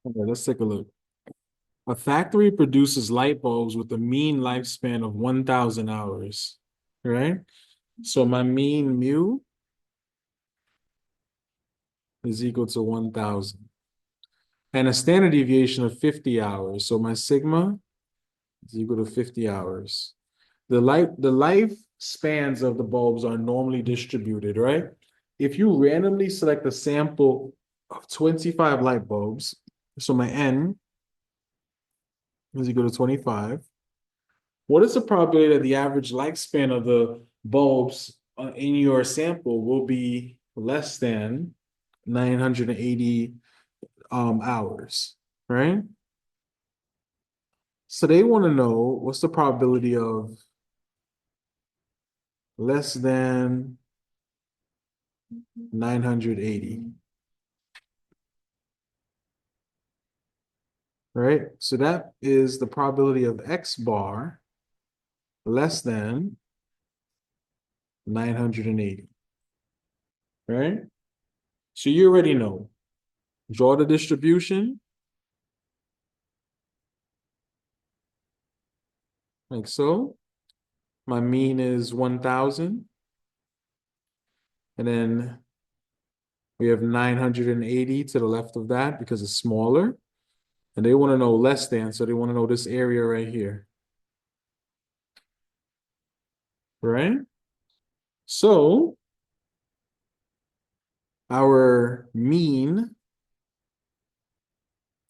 Okay, let's take a look. A factory produces light bulbs with a mean lifespan of 1,000 hours, right? So my mean mu is equal to 1,000. And a standard deviation of 50 hours. So my sigma is equal to 50 hours. The life spans of the bulbs are normally distributed, right? If you randomly select a sample of 25 light bulbs, so my n is equal to 25. What is the probability that the average lifespan of the bulbs in your sample will be less than 980 hours, right? So they want to know what's the probability of less than 980, right? So that is the probability of X bar less than 980, right? So you already know. Draw the distribution like so. My mean is 1,000. And then we have 980 to the left of that because it's smaller. And they want to know less than, so they want to know this area right here. Right? So our mean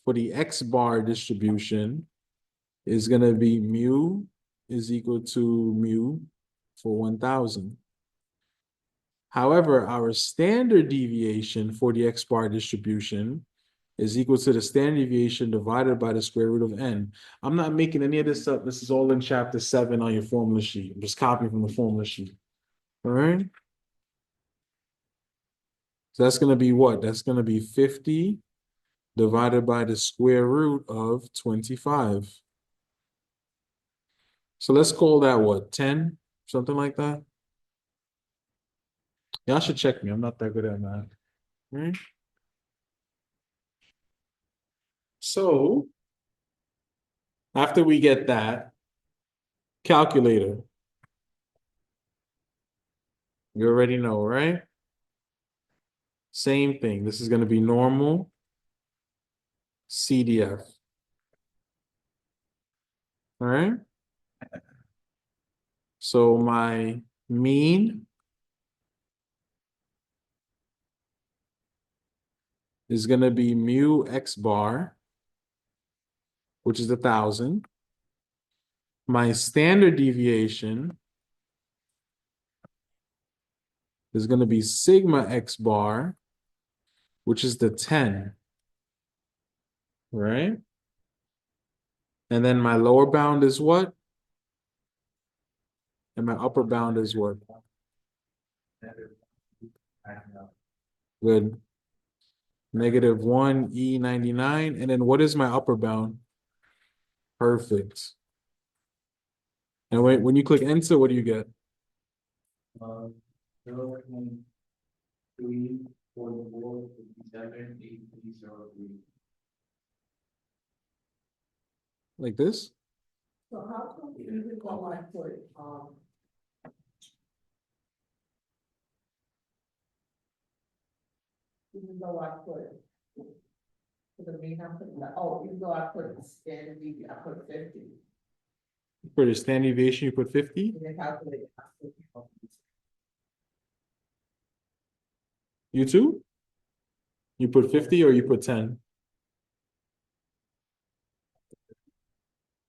for the X bar distribution is going to be mu is equal to mu for 1,000. However, our standard deviation for the X bar distribution is equal to the standard deviation divided by the square root of n. I'm not making any of this up. This is all in chapter 7 on your formula sheet. I'm just copying from the formula sheet. All right. So that's going to be what? That's going to be 50 divided by the square root of 25. So let's call that what? 10? Something like that? Y'all should check me. I'm not that good at math. Right? So after we get that, calculator. You already know, right? Same thing. This is going to be normal CDF. All right. So my mean is going to be mu X bar, which is 1,000. My standard deviation is going to be sigma X bar, which is the 10. Right? And then my lower bound is what? And my upper bound is what? Good. -1 E99. And then what is my upper bound? Perfect. And when you click enter, what do you get? 0.344578303. Like this? So how come you go like for, even though I put, for the main, I put, even though I put standard deviation, I put 50, For the standard deviation, you put 50? and then calculate. I put, You too? You put 50 or you put 10?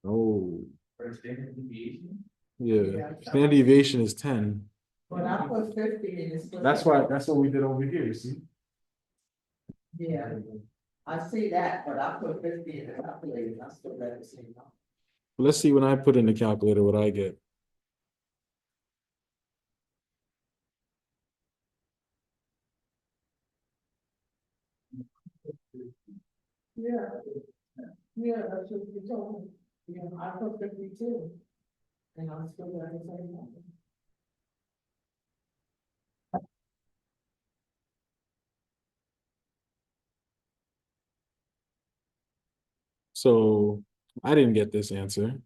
Oh, For standard deviation, yeah. Standard deviation is 10. But I put 50 and it's. That's what we did over here, you see? Yeah, I see that, but I put 50 in the calculator, and I still got the same number. Let's see when I put in the calculator what I get. Yeah. Yeah, that's what you told me. Yeah, I put 52. And I still got the same number. So I didn't get this answer.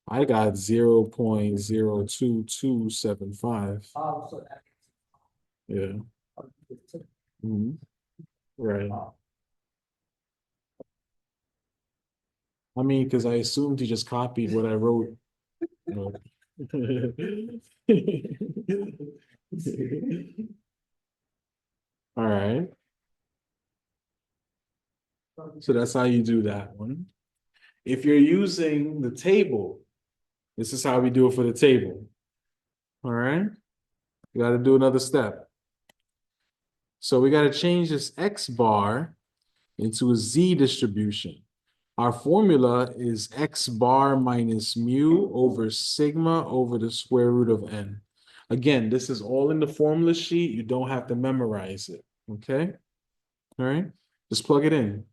I got 0.02275. Oh, so that. Yeah. Mhm. Right. I mean, because I assumed he just copied what I wrote. You know. All right. So that's how you do that one. If you're using the table, this is how we do it for the table. All right. You got to do another step. So we got to change this X bar into a Z distribution. Our formula is X bar minus mu over sigma over the square root of n. Again, this is all in the formula sheet. You don't have to memorize it. Okay. All right. Just plug it in.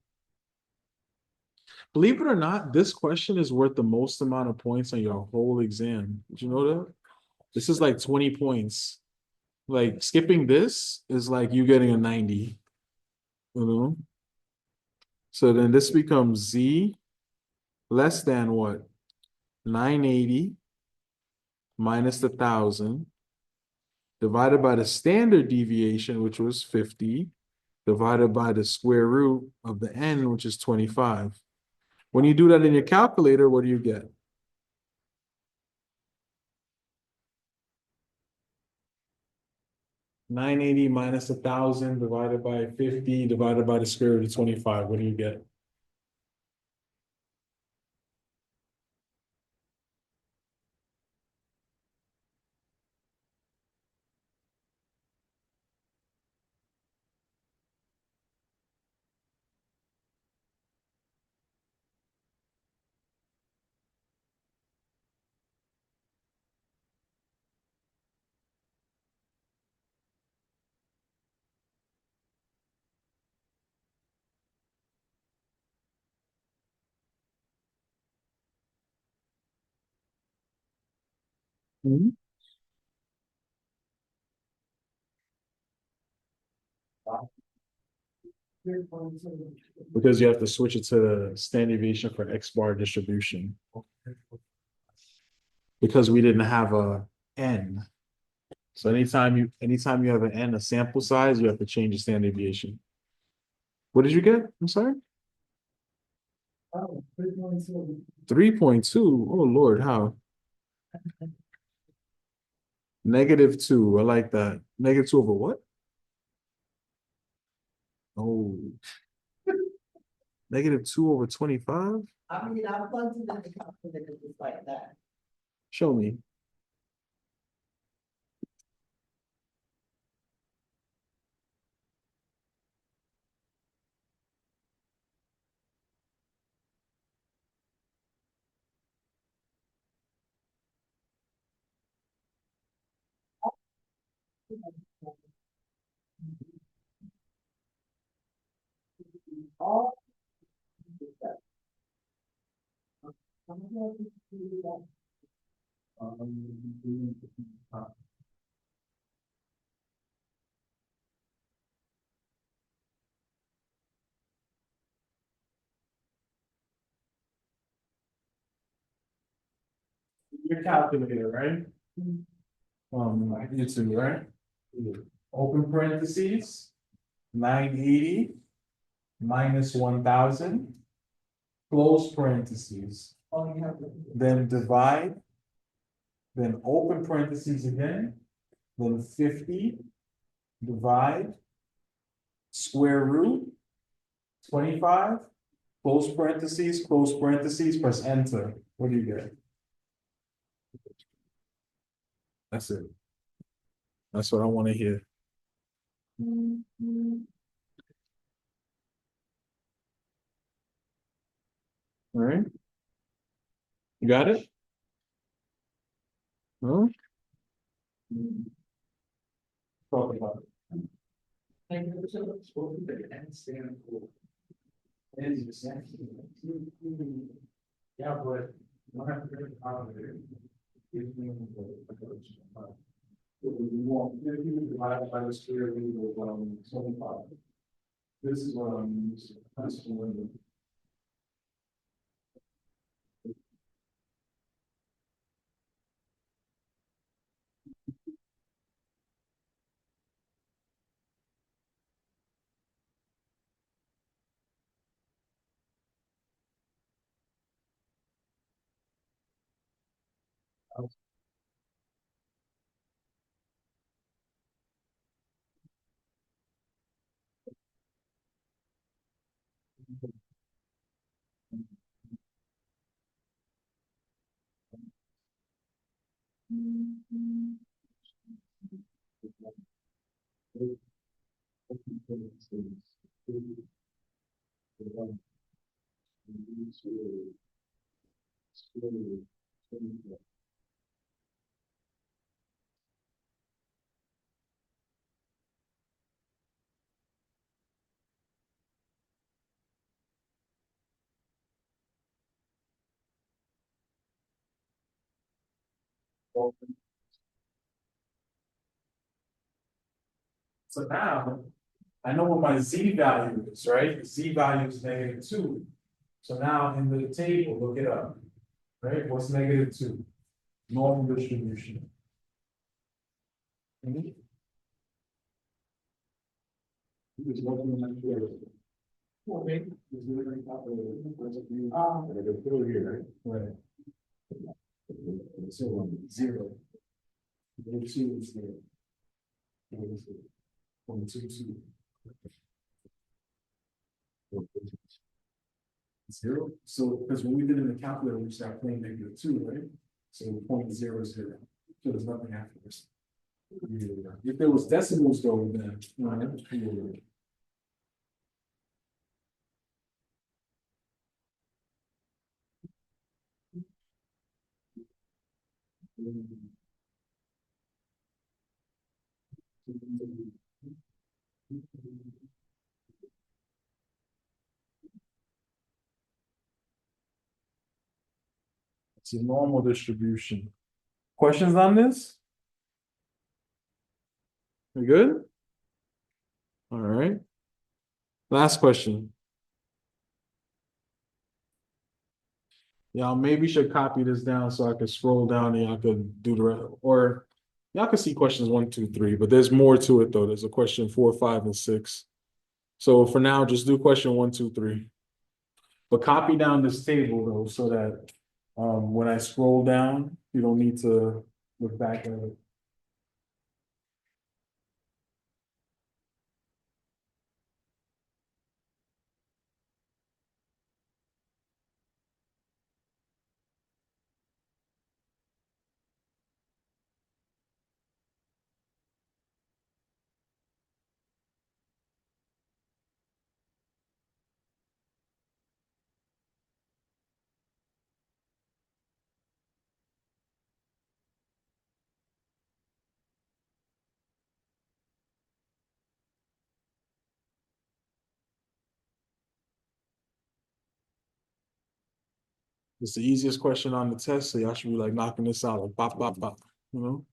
Believe it or not, this question is worth the most amount of points on your whole exam. Did you know that? This is like 20 points. Like skipping this is like you getting a 90. You know? So then this becomes Z less than what? 980 minus the 1,000 divided by the standard deviation, which was 50, divided by the square root of the n, which is 25. When you do that in your calculator, what do you get? 980 minus 1,000 divided by 50 divided by the square root of 25. What do you get? Mhm. Because you have to switch it to the standard deviation for X bar distribution. Because we didn't have a n. So anytime you have an n, a sample size, you have to change the standard deviation. What did you get? I'm sorry? 3.2. Oh Lord, how? -2. I like that. -2 over what? Oh, -2 over 25? I mean, I plugged it in the calculator just like that. Show me. All. I'm going to do that. Your calculator, right? YouTube, right? Open parentheses, 980 minus 1,000, close parentheses, Oh, you have to. then divide, then open parentheses again, then 50, divide, square root, 25, close parentheses, press enter. What do you get? That's it. That's what I want to hear. All right. You got it? No? Talk about it. And it was a spoken to and stand for. And it's actually. Yeah, but. You don't have to get out of there. Give me the. We want, if you divide by the square root of 25. This is what I'm using. That's one. So now, I know what my z value is, right? The z value is -2. So now in the table, look it up, right? What's -2? Normal distribution. Mhm. Okay. Right. So 0. The 2 is there. 0.22. 0. So, because when we did it in the calculator, we started playing -2, right? So 0.00. So there's nothing after this. Yeah. If there was decimals though, then, that was cool. It's a normal distribution. Questions on this? We good? All right. Last question. Y'all maybe should copy this down so I can scroll down and y'all could do the rest, or y'all can see questions 1, 2, 3, but there's more to it though. There's a question 4, 5, and 6. So for now, just do question 1, 2, 3. But copy down this table though, so that when I scroll down, you don't need to look back at it. It's the easiest question on the test, so y'all should be like knocking this out, like bop, bop, bop, you know?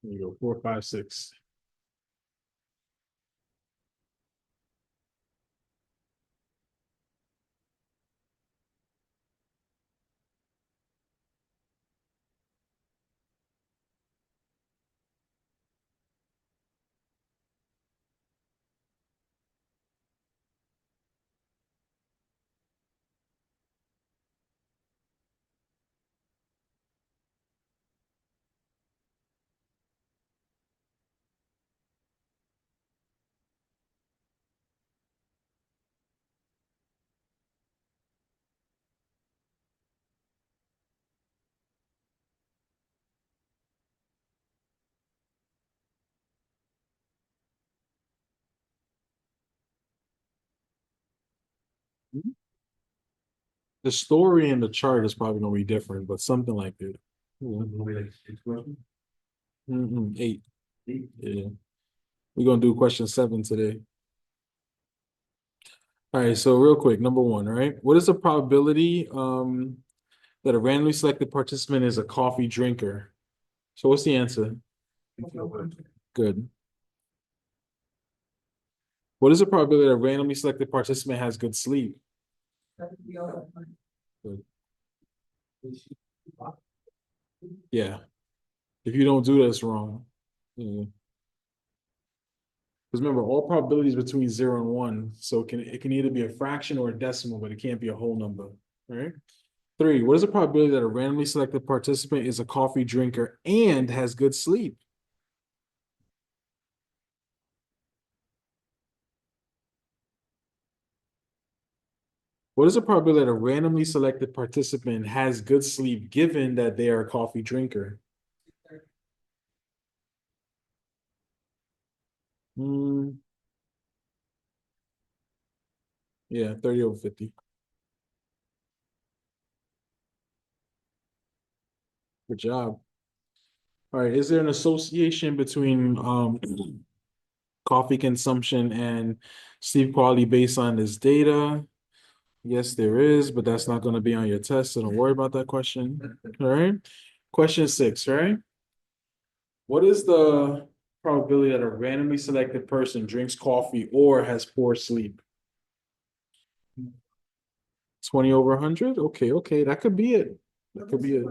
There you go, 4, 5, 6. The story and the chart is probably gonna be different, but something like it. Mhm, 8. Yeah. We're gonna do question 7 today. All right, so real quick, number 1, right? What is the probability that a randomly selected participant is a coffee drinker? So what's the answer? Good. What is the probability that a randomly selected participant has good sleep? Good. Yeah. If you don't do this wrong. Yeah. Because remember, all probabilities between 0 and 1. So it can either be a fraction or a decimal, but it can't be a whole number. Right? 3. What is the probability that a randomly selected participant is a coffee drinker and has good sleep? What is the probability that a randomly selected participant has good sleep given that they are a coffee drinker? Hmm. Yeah, 30 over 50. Good job. All right. Is there an association between coffee consumption and sleep quality based on this data? Yes, there is, but that's not going to be on your test, so don't worry about that question. All right. Question 6, right? What is the probability that a randomly selected person drinks coffee or has poor sleep? 20 over 100? Okay, okay, that could be it. That could be it.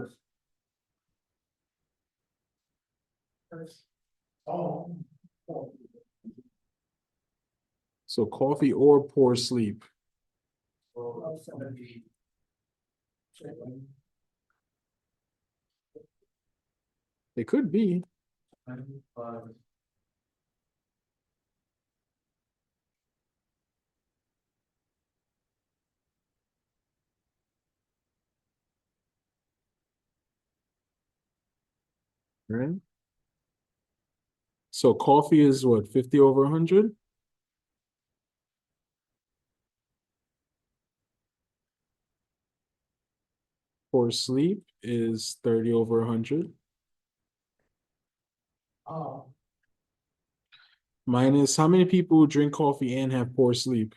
So coffee or poor sleep. It could be. Right? So coffee is what, 50 over 100? Poor sleep is 30 over 100. Minus how many people drink coffee and have poor sleep?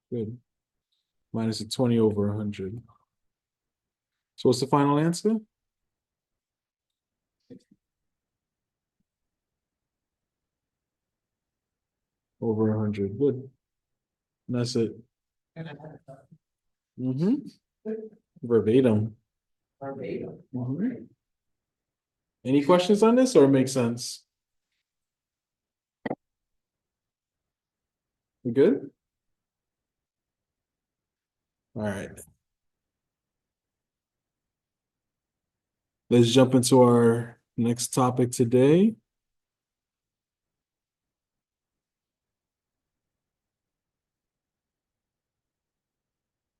Good. Minus a 20 over 100. So what's the final answer? Over 100. Good. And that's it. Mm-hmm. Verbatim. Mhm. Any questions on this or it makes sense? You good? All right. Let's jump into our next topic today.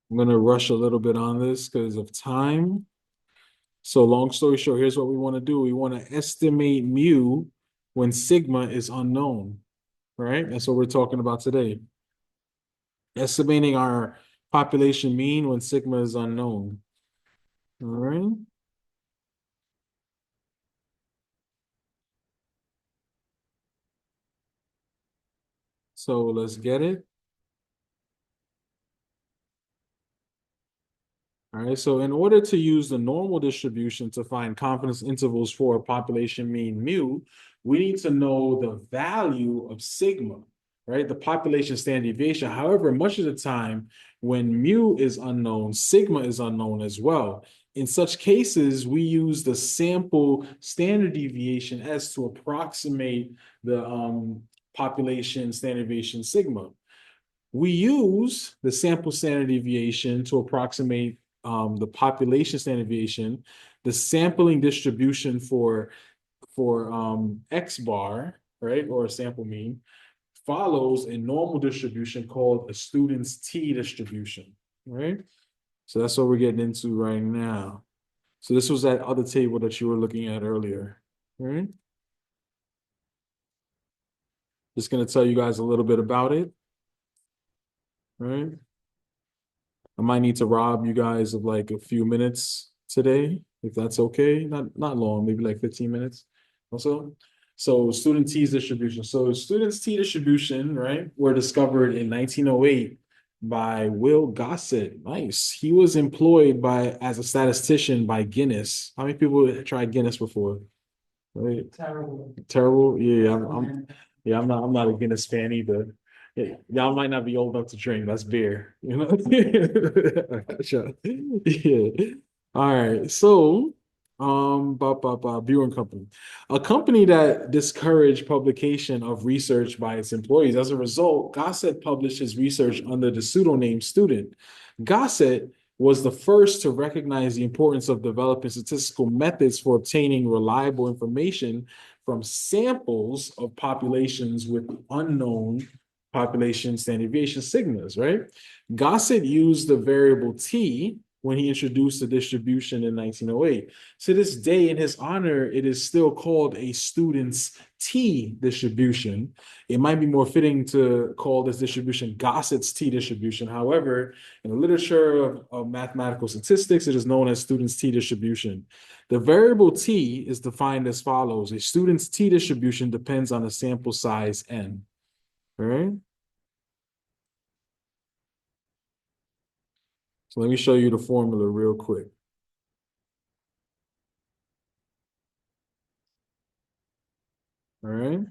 I'm going to rush a little bit on this because of time. So long story short, here's what we want to do. We want to estimate mu when sigma is unknown, right? That's what we're talking about today. Estimating our population mean when sigma is unknown. All right. So let's get it. All right, so in order to use the normal distribution to find confidence intervals for a population mean mu, we need to know the value of sigma, right? The population standard deviation. However, much of the time, when mu is unknown, sigma is unknown as well. In such cases, we use the sample standard deviation S to approximate the population standard deviation sigma. We use the sample standard deviation to approximate the population standard deviation, the sampling distribution for X bar, right, or a sample mean, follows a normal distribution called a student's T distribution, right? So that's what we're getting into right now. So this was that other table that you were looking at earlier, right? Just going to tell you guys a little bit about it, right? I might need to rob you guys of like a few minutes today, if that's okay. Not long, maybe like 15 minutes also. So student T's distribution. So students T distribution, right, were discovered in 1908 by Will Gossett. Nice. He was employed as a statistician by Guinness. How many people tried Guinness before? Right? Terrible. Terrible. Yeah, I'm not a Guinness fan either. Yeah, y'all might not be old enough to drink. That's beer, you know. Gotcha. Yeah. All right. So, Brewing Company, a company that discouraged publication of research by its employees. As a result, Gossett published his research under the pseudonym Student. Gossett was the first to recognize the importance of developing statistical methods for obtaining reliable information from samples of populations with unknown population standard deviation sigmas, right? Gossett used the variable T when he introduced the distribution in 1908. To this day, in his honor, it is still called a student's T distribution. It might be more fitting to call this distribution Gossett's T distribution. However, in the literature of mathematical statistics, it is known as student's T distribution. The variable T is defined as follows. A student's T distribution depends on a sample size N. All right. So let me show you the formula real quick. All right.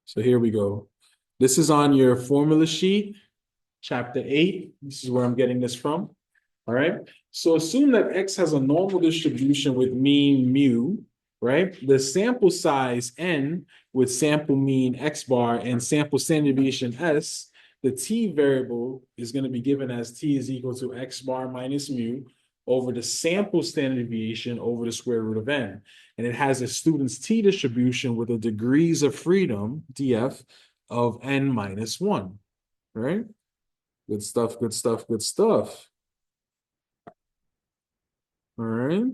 So here we go. This is on your formula sheet, chapter 8. This is where I'm getting this from. All right. So assume that X has a normal distribution with mean mu, right? The sample size N with sample mean X bar and sample standard deviation S, the T variable is going to be given as T is equal to X bar minus mu over the sample standard deviation over the square root of N. And it has a student's T distribution with a degrees of freedom, DF, of N minus 1, right? Good stuff, good stuff, good stuff. All right.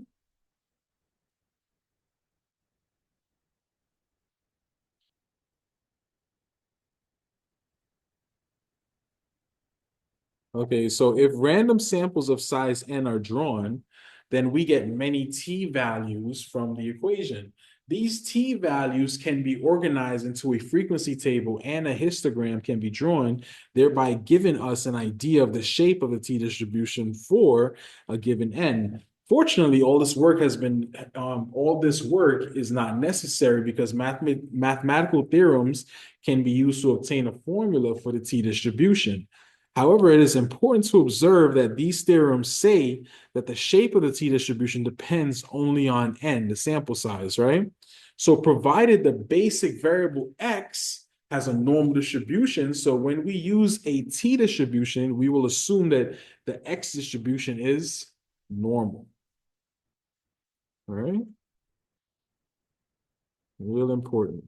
Okay, so if random samples of size n are drawn, then we get many t values from the equation. These t values can be organized into a frequency table and a histogram can be drawn, thereby giving us an idea of the shape of the t distribution for a given n. Fortunately, all this work is not necessary because mathematical theorems can be used to obtain a formula for the t distribution. However, it is important to observe that these theorems say that the shape of the t distribution depends only on n, the sample size, right? So provided the basic variable x has a normal distribution, so when we use a t distribution, we will assume that the x distribution is normal. All right? Real important.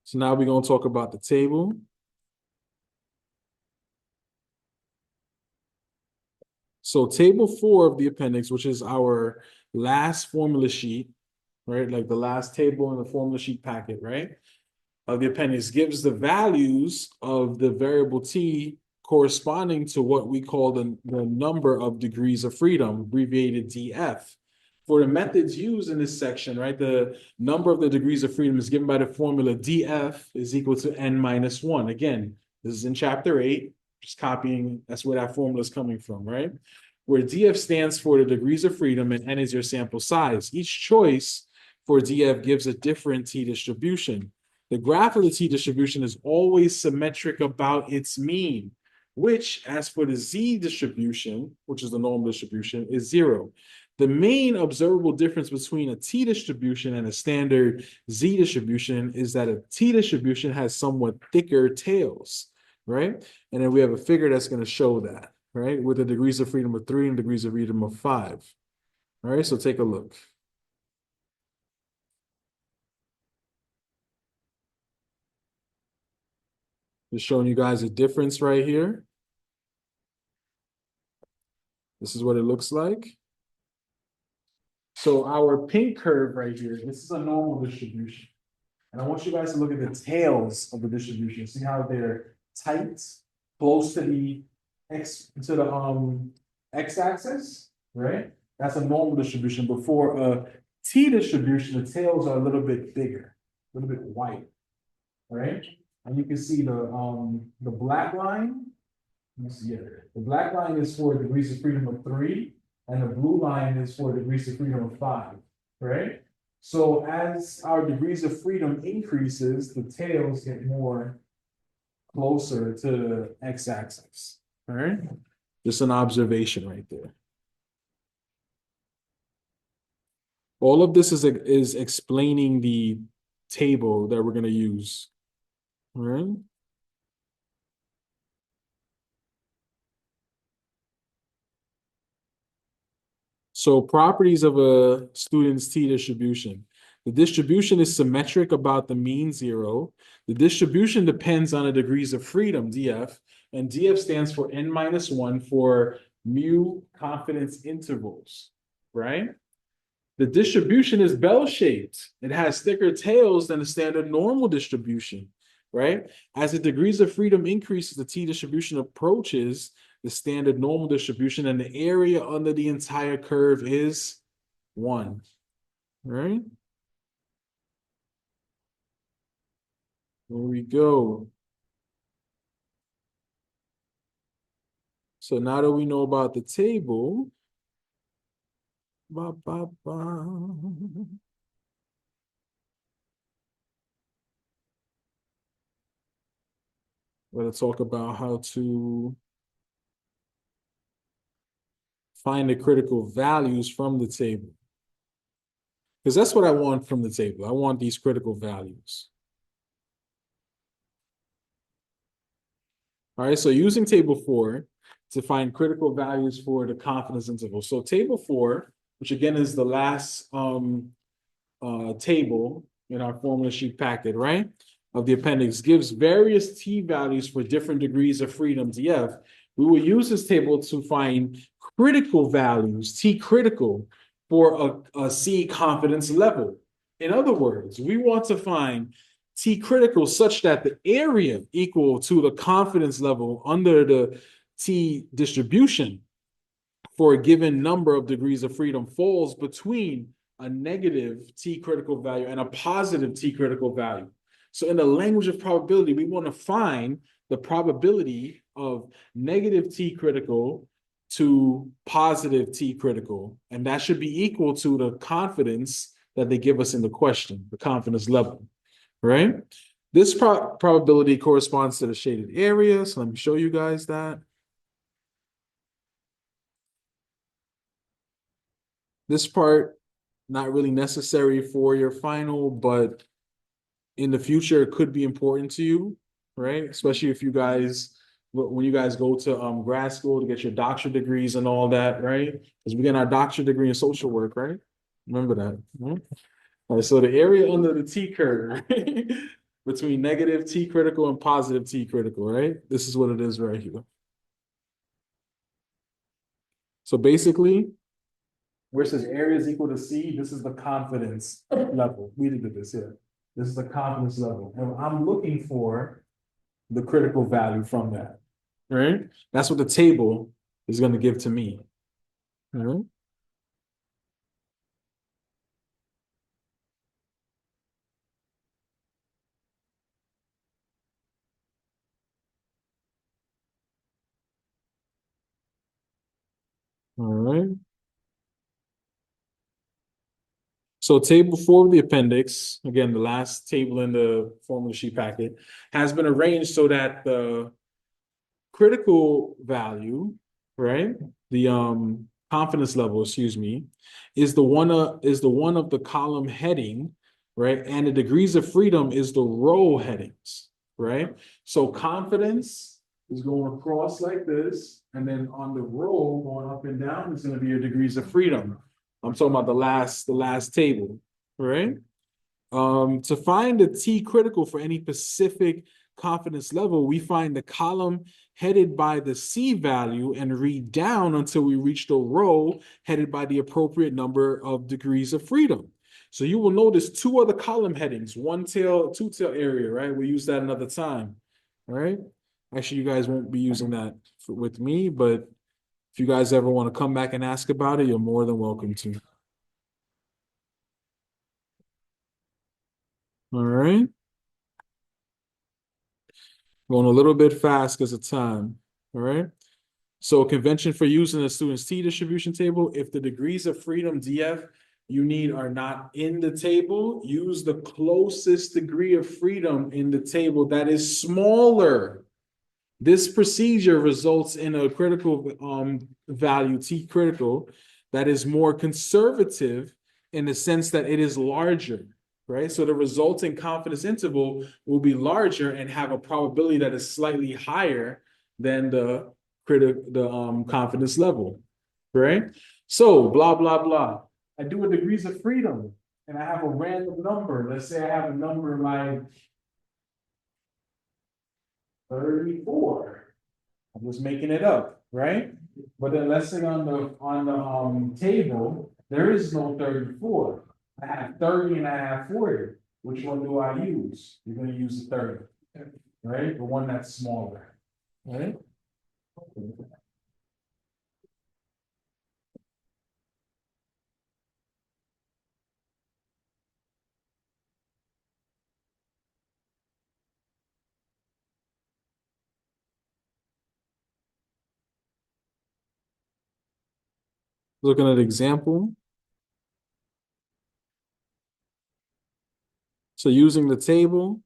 So now we're going to talk about the table. So table 4 of the appendix, which is our last formula sheet, right? Like the last table in the formula sheet packet, right? Of the appendix gives the values of the variable t corresponding to what we call the number of degrees of freedom, abbreviated df. For the methods used in this section, right, the number of the degrees of freedom is given by the formula df is equal to n minus 1. Again, This is in chapter 8, just copying, that's where that formula is coming from, right? Where DF stands for the degrees of freedom and N is your sample size. Each choice for DF gives a different T distribution. The graph of the T distribution is always symmetric about its mean, which, as for the Z distribution, which is the normal distribution, is 0. The main observable difference between a T distribution and a standard Z distribution is that a T distribution has somewhat thicker tails, right? And then we have a figure that's going to show that, right? With the degrees of freedom of 3 and degrees of freedom of 5. All right, so take a look. Just showing you guys a difference right here. This is what it looks like. So our pink curve right here, this is a normal distribution. And I want you guys to look at the tails of the distribution. See how they're tight, close to the x-axis, right? That's a normal distribution. Before a T distribution, the tails are a little bit bigger, a little bit white, right? And you can see the black line. Let's see here. The black line is for degrees of freedom of 3, and the blue line is for degrees of freedom of 5, right? So as our degrees of freedom increases, the tails get more closer to the x-axis, all right? Just an observation right there. All of this is explaining the table that we're going to use, all right? So properties of a student's T distribution. The distribution is symmetric about the mean 0. The distribution depends on the degrees of freedom, DF, and DF stands for N-1 for mu confidence intervals, right? The distribution is bell-shaped. It has thicker tails than the standard normal distribution, right? As the degrees of freedom increases, the T distribution approaches the standard normal distribution, and the area under the entire curve is 1, right? There we go. So now that we know about the table, we're going to talk about how to find the critical values from the table. Because that's what I want from the table. I want these critical values. All right, so using table 4 to find critical values for the confidence interval. So table 4, which again is the last table in our formula sheet packet, right, of the appendix, gives various T values for different degrees of freedom, DF. We will use this table to find critical values, T critical, for a C confidence level. In other words, we want to find T critical such that the area equal to the confidence level under the T distribution for a given number of degrees of freedom falls between a negative T critical value and a positive T critical value. So in the language of probability, we want to find the probability of negative T critical to positive T critical, and that should be equal to the confidence that they give us in the question, the confidence level, right? This probability corresponds to the shaded area, so let me show you guys that. This part, not really necessary for your final, but in the future, it could be important to you, right? Especially if you guys, when you guys go to grad school to get your doctorate degrees and all that, right? Because we get our doctorate degree in social work, right? Remember that. All right, so the area under the T curve between negative T critical and positive T critical, right? This is what it is right here. So basically, where it says area is equal to C, this is the confidence level. We did this here. This is the confidence level. And I'm looking for the critical value from that, right? That's what the table is going to give to me. All right? So table 4 of the appendix, again, the last table in the formula sheet packet, has been arranged so that the critical value, right? The confidence level, excuse me, is the one of the column heading, right? And the degrees of freedom is the row headings, right? So confidence is going across like this, and then on the row going up and down is going to be your degrees of freedom. I'm talking about the last table, right? To find the T critical for any specific confidence level, we find the column headed by the C value and read down until we reach the row headed by the appropriate number of degrees of freedom. So you will notice 2 other column headings, 1 tail, 2 tail area, right? We'll use that another time, all right? Actually, you guys won't be using that with me, but if you guys ever want to come back and ask about it, you're more than welcome to. All right. Going a little bit fast because of time. All right. So convention for using a student's T distribution table, if the degrees of freedom DF you need are not in the table, use the closest degree of freedom in the table that is smaller. This procedure results in a critical value, T critical, that is more conservative in the sense that it is larger, right? So the resulting confidence interval will be larger and have a probability that is slightly higher than the confidence level, right? So blah, blah, blah. I do a degrees of freedom and I have a random number. Let's say I have a number like 34. I'm just making it up, right? But then let's say on the table, there is no 34. I have 30 and I have 40. Which one do I use? You're going to use the 30, right? The one that's smaller, right? Looking at example. So using the table,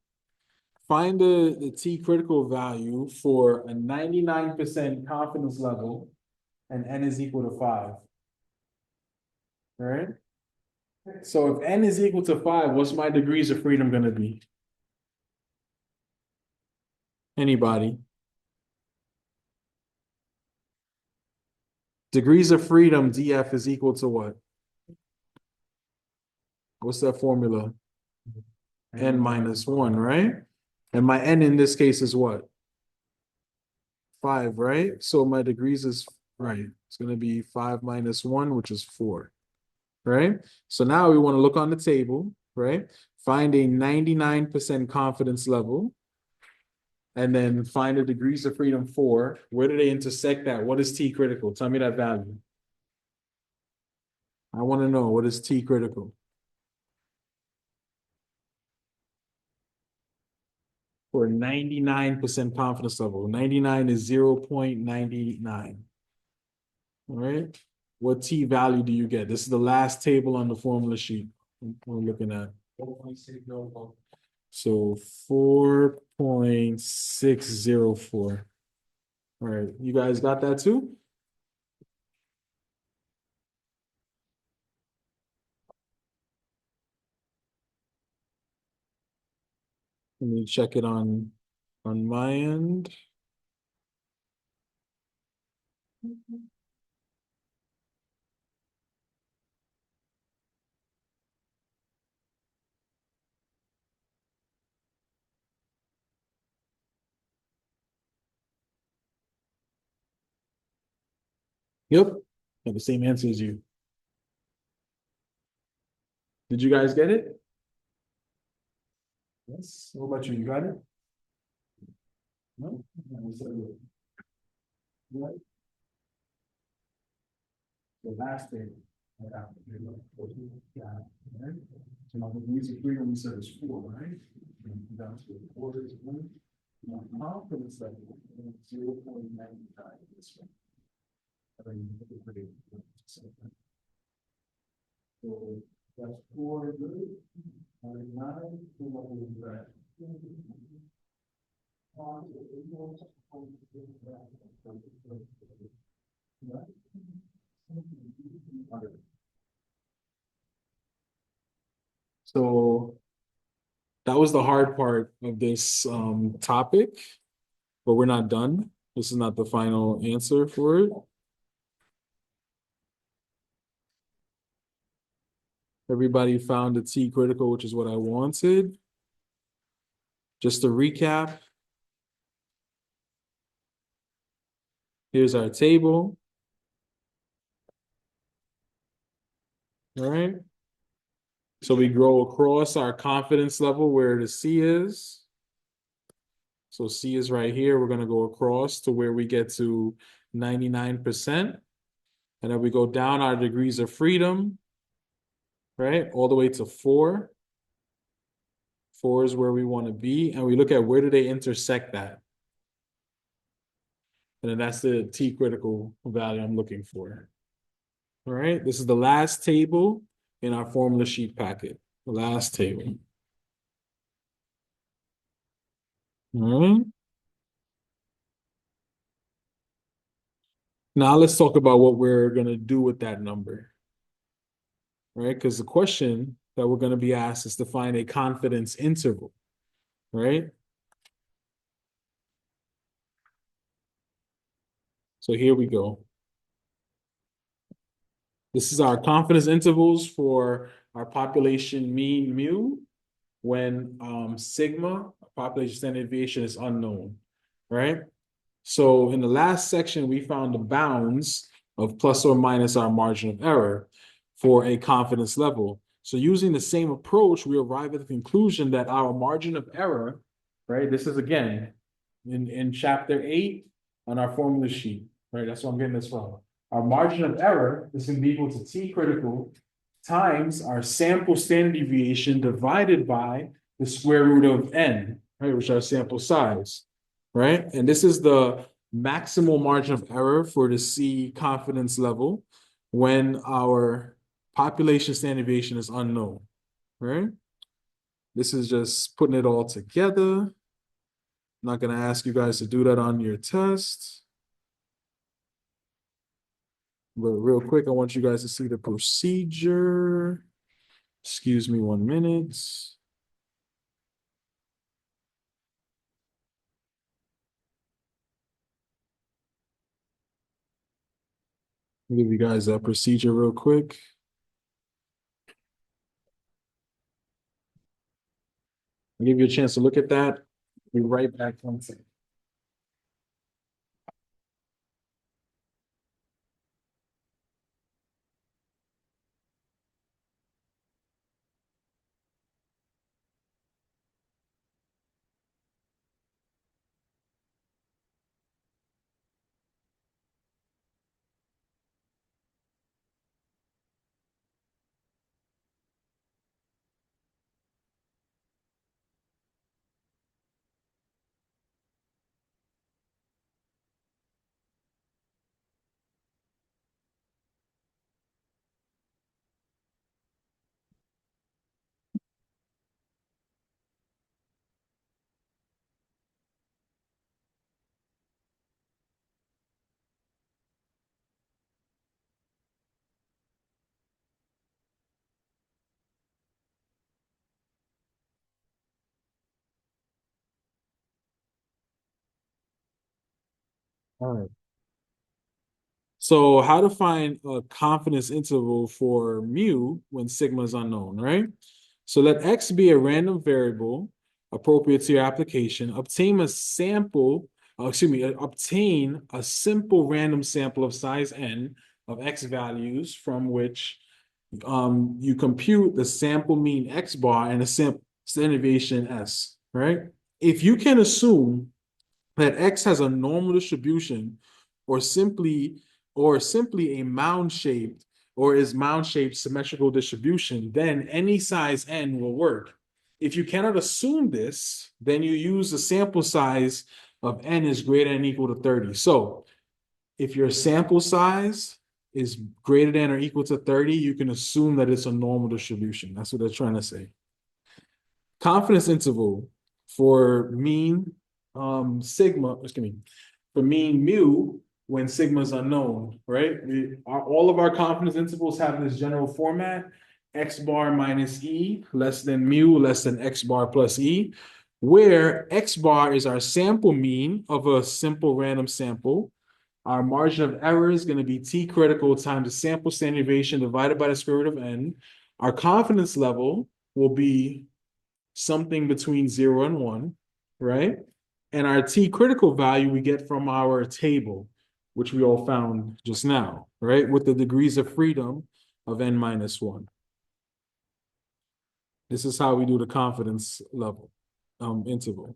find the T critical value for a 99% confidence level and N is equal to 5. All right. So if N is equal to 5, what's my degrees of freedom going to be? Anybody? Degrees of freedom, DF is equal to what? What's that formula? N minus 1, right? And my N in this case is what? 5, right? So my degrees is, right, it's going to be 5 minus 1, which is 4, right? So now we want to look on the table, right? Find a 99% confidence level, and then find the degrees of freedom for. Where do they intersect at? What is T critical? Tell me that value. I want to know, what is T critical? For 99% confidence level. 99 is 0.99. All right. What T value do you get? This is the last table on the formula sheet we're looking at. So 4.604. All right. You guys got that too? Let me check it on my end. Yep. I have the same answer as you. Did you guys get it? Yes. What about you? You got it? No? Right. The last thing. So now the degrees of freedom we said is 4, right? And down to 4 is 1. Now confidence level 0.99 this one. So that's So that was the hard part of this topic, but we're not done. This is not the final answer for it. Everybody found the T critical, which is what I wanted. Just to recap, here's our table. All right. So we grow across our confidence level where the C is. So C is right here. We're going to go across to where we get to 99%. And then we go down our degrees of freedom, right? All the way to 4. 4 is where we want to be. And we look at where do they intersect that. And then that's the T critical value I'm looking for. All right. This is the last table in our formula sheet packet. The last table. All right. Now let's talk about what we're going to do with that number. Right? Because the question that we're going to be asked is to find a confidence interval. Right? So here we go. This is our confidence intervals for our population mean mu when sigma, population standard deviation, is unknown, right? So in the last section, we found the bounds of plus or minus our margin of error for a confidence level. So using the same approach, we arrive at the conclusion that our margin of error, right? This is again in chapter 8 on our formula sheet, right? That's where I'm getting this from. Our margin of error is going to be equal to T critical times our sample standard deviation divided by the square root of n, right? Which is our sample size, right? And this is the maximal margin of error for the C confidence level when our population standard deviation is unknown, right? This is just putting it all together. I'm not going to ask you guys to do that on your test. But real quick, I want you guys to see the procedure. Excuse me 1 minute. I'll give you guys that procedure real quick. I'll give you a chance to look at that. Be right back. 1 second. All right. So how to find a confidence interval for mu when sigma is unknown, right? So let X be a random variable appropriate to your application. Obtain a simple random sample of size n of X values from which you compute the sample mean X bar and the sample standard deviation S, right? If you can assume that X has a normal distribution or simply a mound-shaped or is mound-shaped symmetrical distribution, then any size n will work. If you cannot assume this, then you use the sample size of n is greater than or equal to 30. So if your sample size is greater than or equal to 30, you can assume that it's a normal distribution. That's what they're trying to say. Confidence interval for mean sigma, excuse me, for mean mu when sigma is unknown, right? All of our confidence intervals have this general format: x bar minus e less than mu less than x bar plus e, where x bar is our sample mean of a simple random sample. Our margin of error is going to be t critical times the sample standard deviation divided by the square root of n. Our confidence level will be something between 0 and 1, right? And our t critical value we get from our table, which we all found just now, right? With the degrees of freedom of n minus 1. This is how we do the confidence level interval.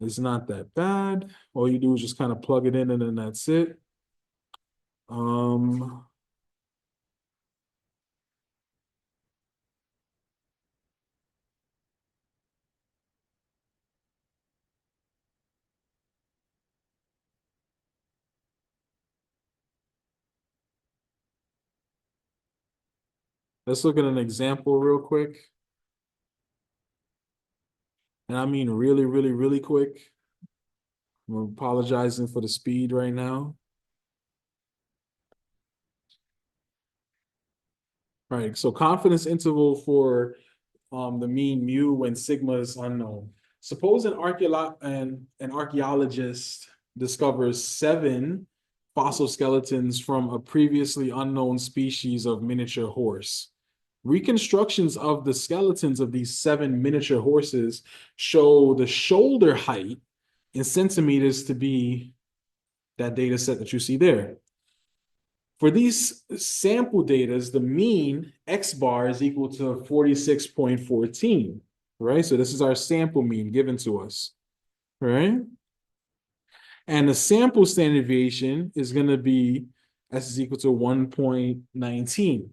It's not that bad. All you do is just kind of plug it in and then that's it. Let's look at an example real quick. And I mean really, really, really quick. I'm apologizing for the speed right now. All right, so confidence interval for the mean mu when sigma is unknown. Suppose an archaeologist discovers 7 fossil skeletons from a previously unknown species of miniature horse. Reconstructions of the skeletons of these 7 miniature horses show the shoulder height in centimeters to be that data set that you see there. For these sample data, the mean x bar is equal to 46.14, right? So this is our sample mean given to us, right? And the sample standard deviation is going to be S is equal to 1.19.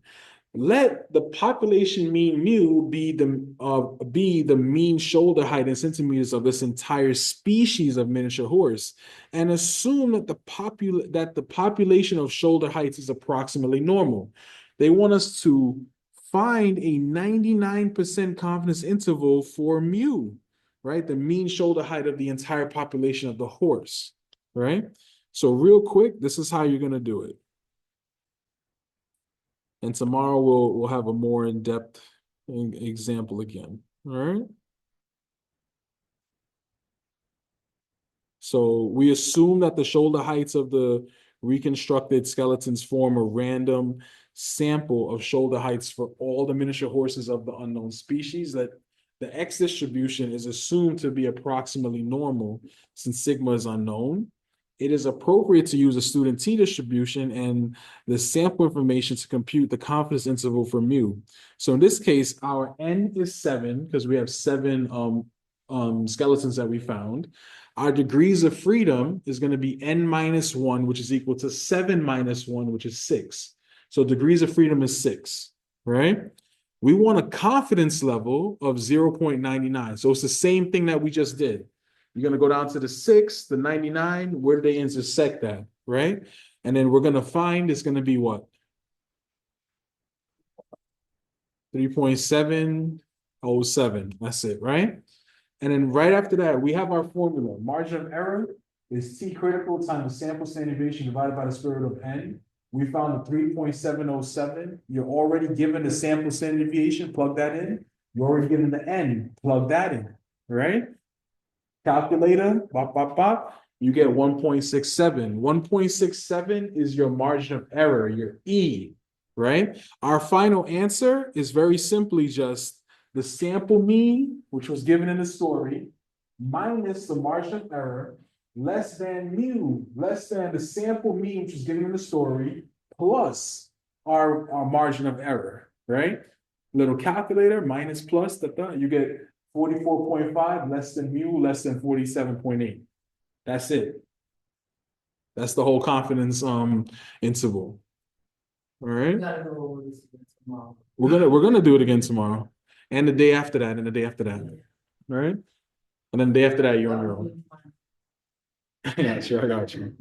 Let the population mean mu be the mean shoulder height in centimeters of this entire species of miniature horse, and assume that the population of shoulder heights is approximately normal. They want us to find a 99% confidence interval for mu, right? The mean shoulder height of the entire population of the horse, right? So real quick, this is how you're going to do it. And tomorrow we'll have a more in-depth example again. All right. So we assume that the shoulder heights of the reconstructed skeletons form a random sample of shoulder heights for all the miniature horses of the unknown species, that the X distribution is assumed to be approximately normal since sigma is unknown. It is appropriate to use a student t distribution and the sample information to compute the confidence interval for mu. So in this case, our n is 7 because we have 7 skeletons that we found. Our degrees of freedom is going to be n minus 1, which is equal to 7 minus 1, which is 6. So degrees of freedom is 6, right? We want a confidence level of 0.99. So it's the same thing that we just did. You're going to go down to the 6, the 99, where do they intersect at, right? And then we're going to find it's going to be what? 3.707. That's it, right? And then right after that, we have our formula. Margin of error is t critical times the sample standard deviation divided by the square root of n. We found the 3.707. You're already given the sample standard deviation, plug that in. You're already given the n, plug that in, right? Calculator, bop, bop, bop, you get 1.67. 1.67 is your margin of error, your E, right? Our final answer is very simply just the sample mean, which was given in the story, minus the margin of error, less than mu, less than the sample mean, which was given in the story, plus our margin of error, right? Little calculator, minus plus, you get 44.5 less than mu, less than 47.8. That's it. That's the whole confidence interval. All right. We gotta go over this again tomorrow. We're gonna do it again tomorrow. And the day after that, and the day after that. All right. And then the day after that, you're on your own. Yeah, sure, I got you.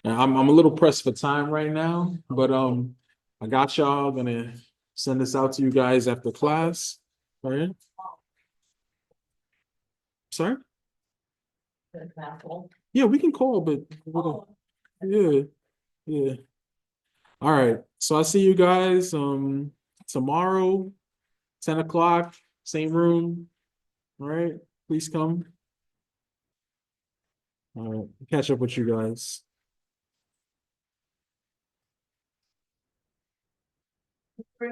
And I'm a little pressed for time right now, but I got y'all. Gonna send this out to you guys after class. All right. Sorry. For example. Yeah, we can call, but yeah, yeah. All right. So I see you guys tomorrow, 10 o'clock, same room. All right. Please come. All right. Catch up with you guys.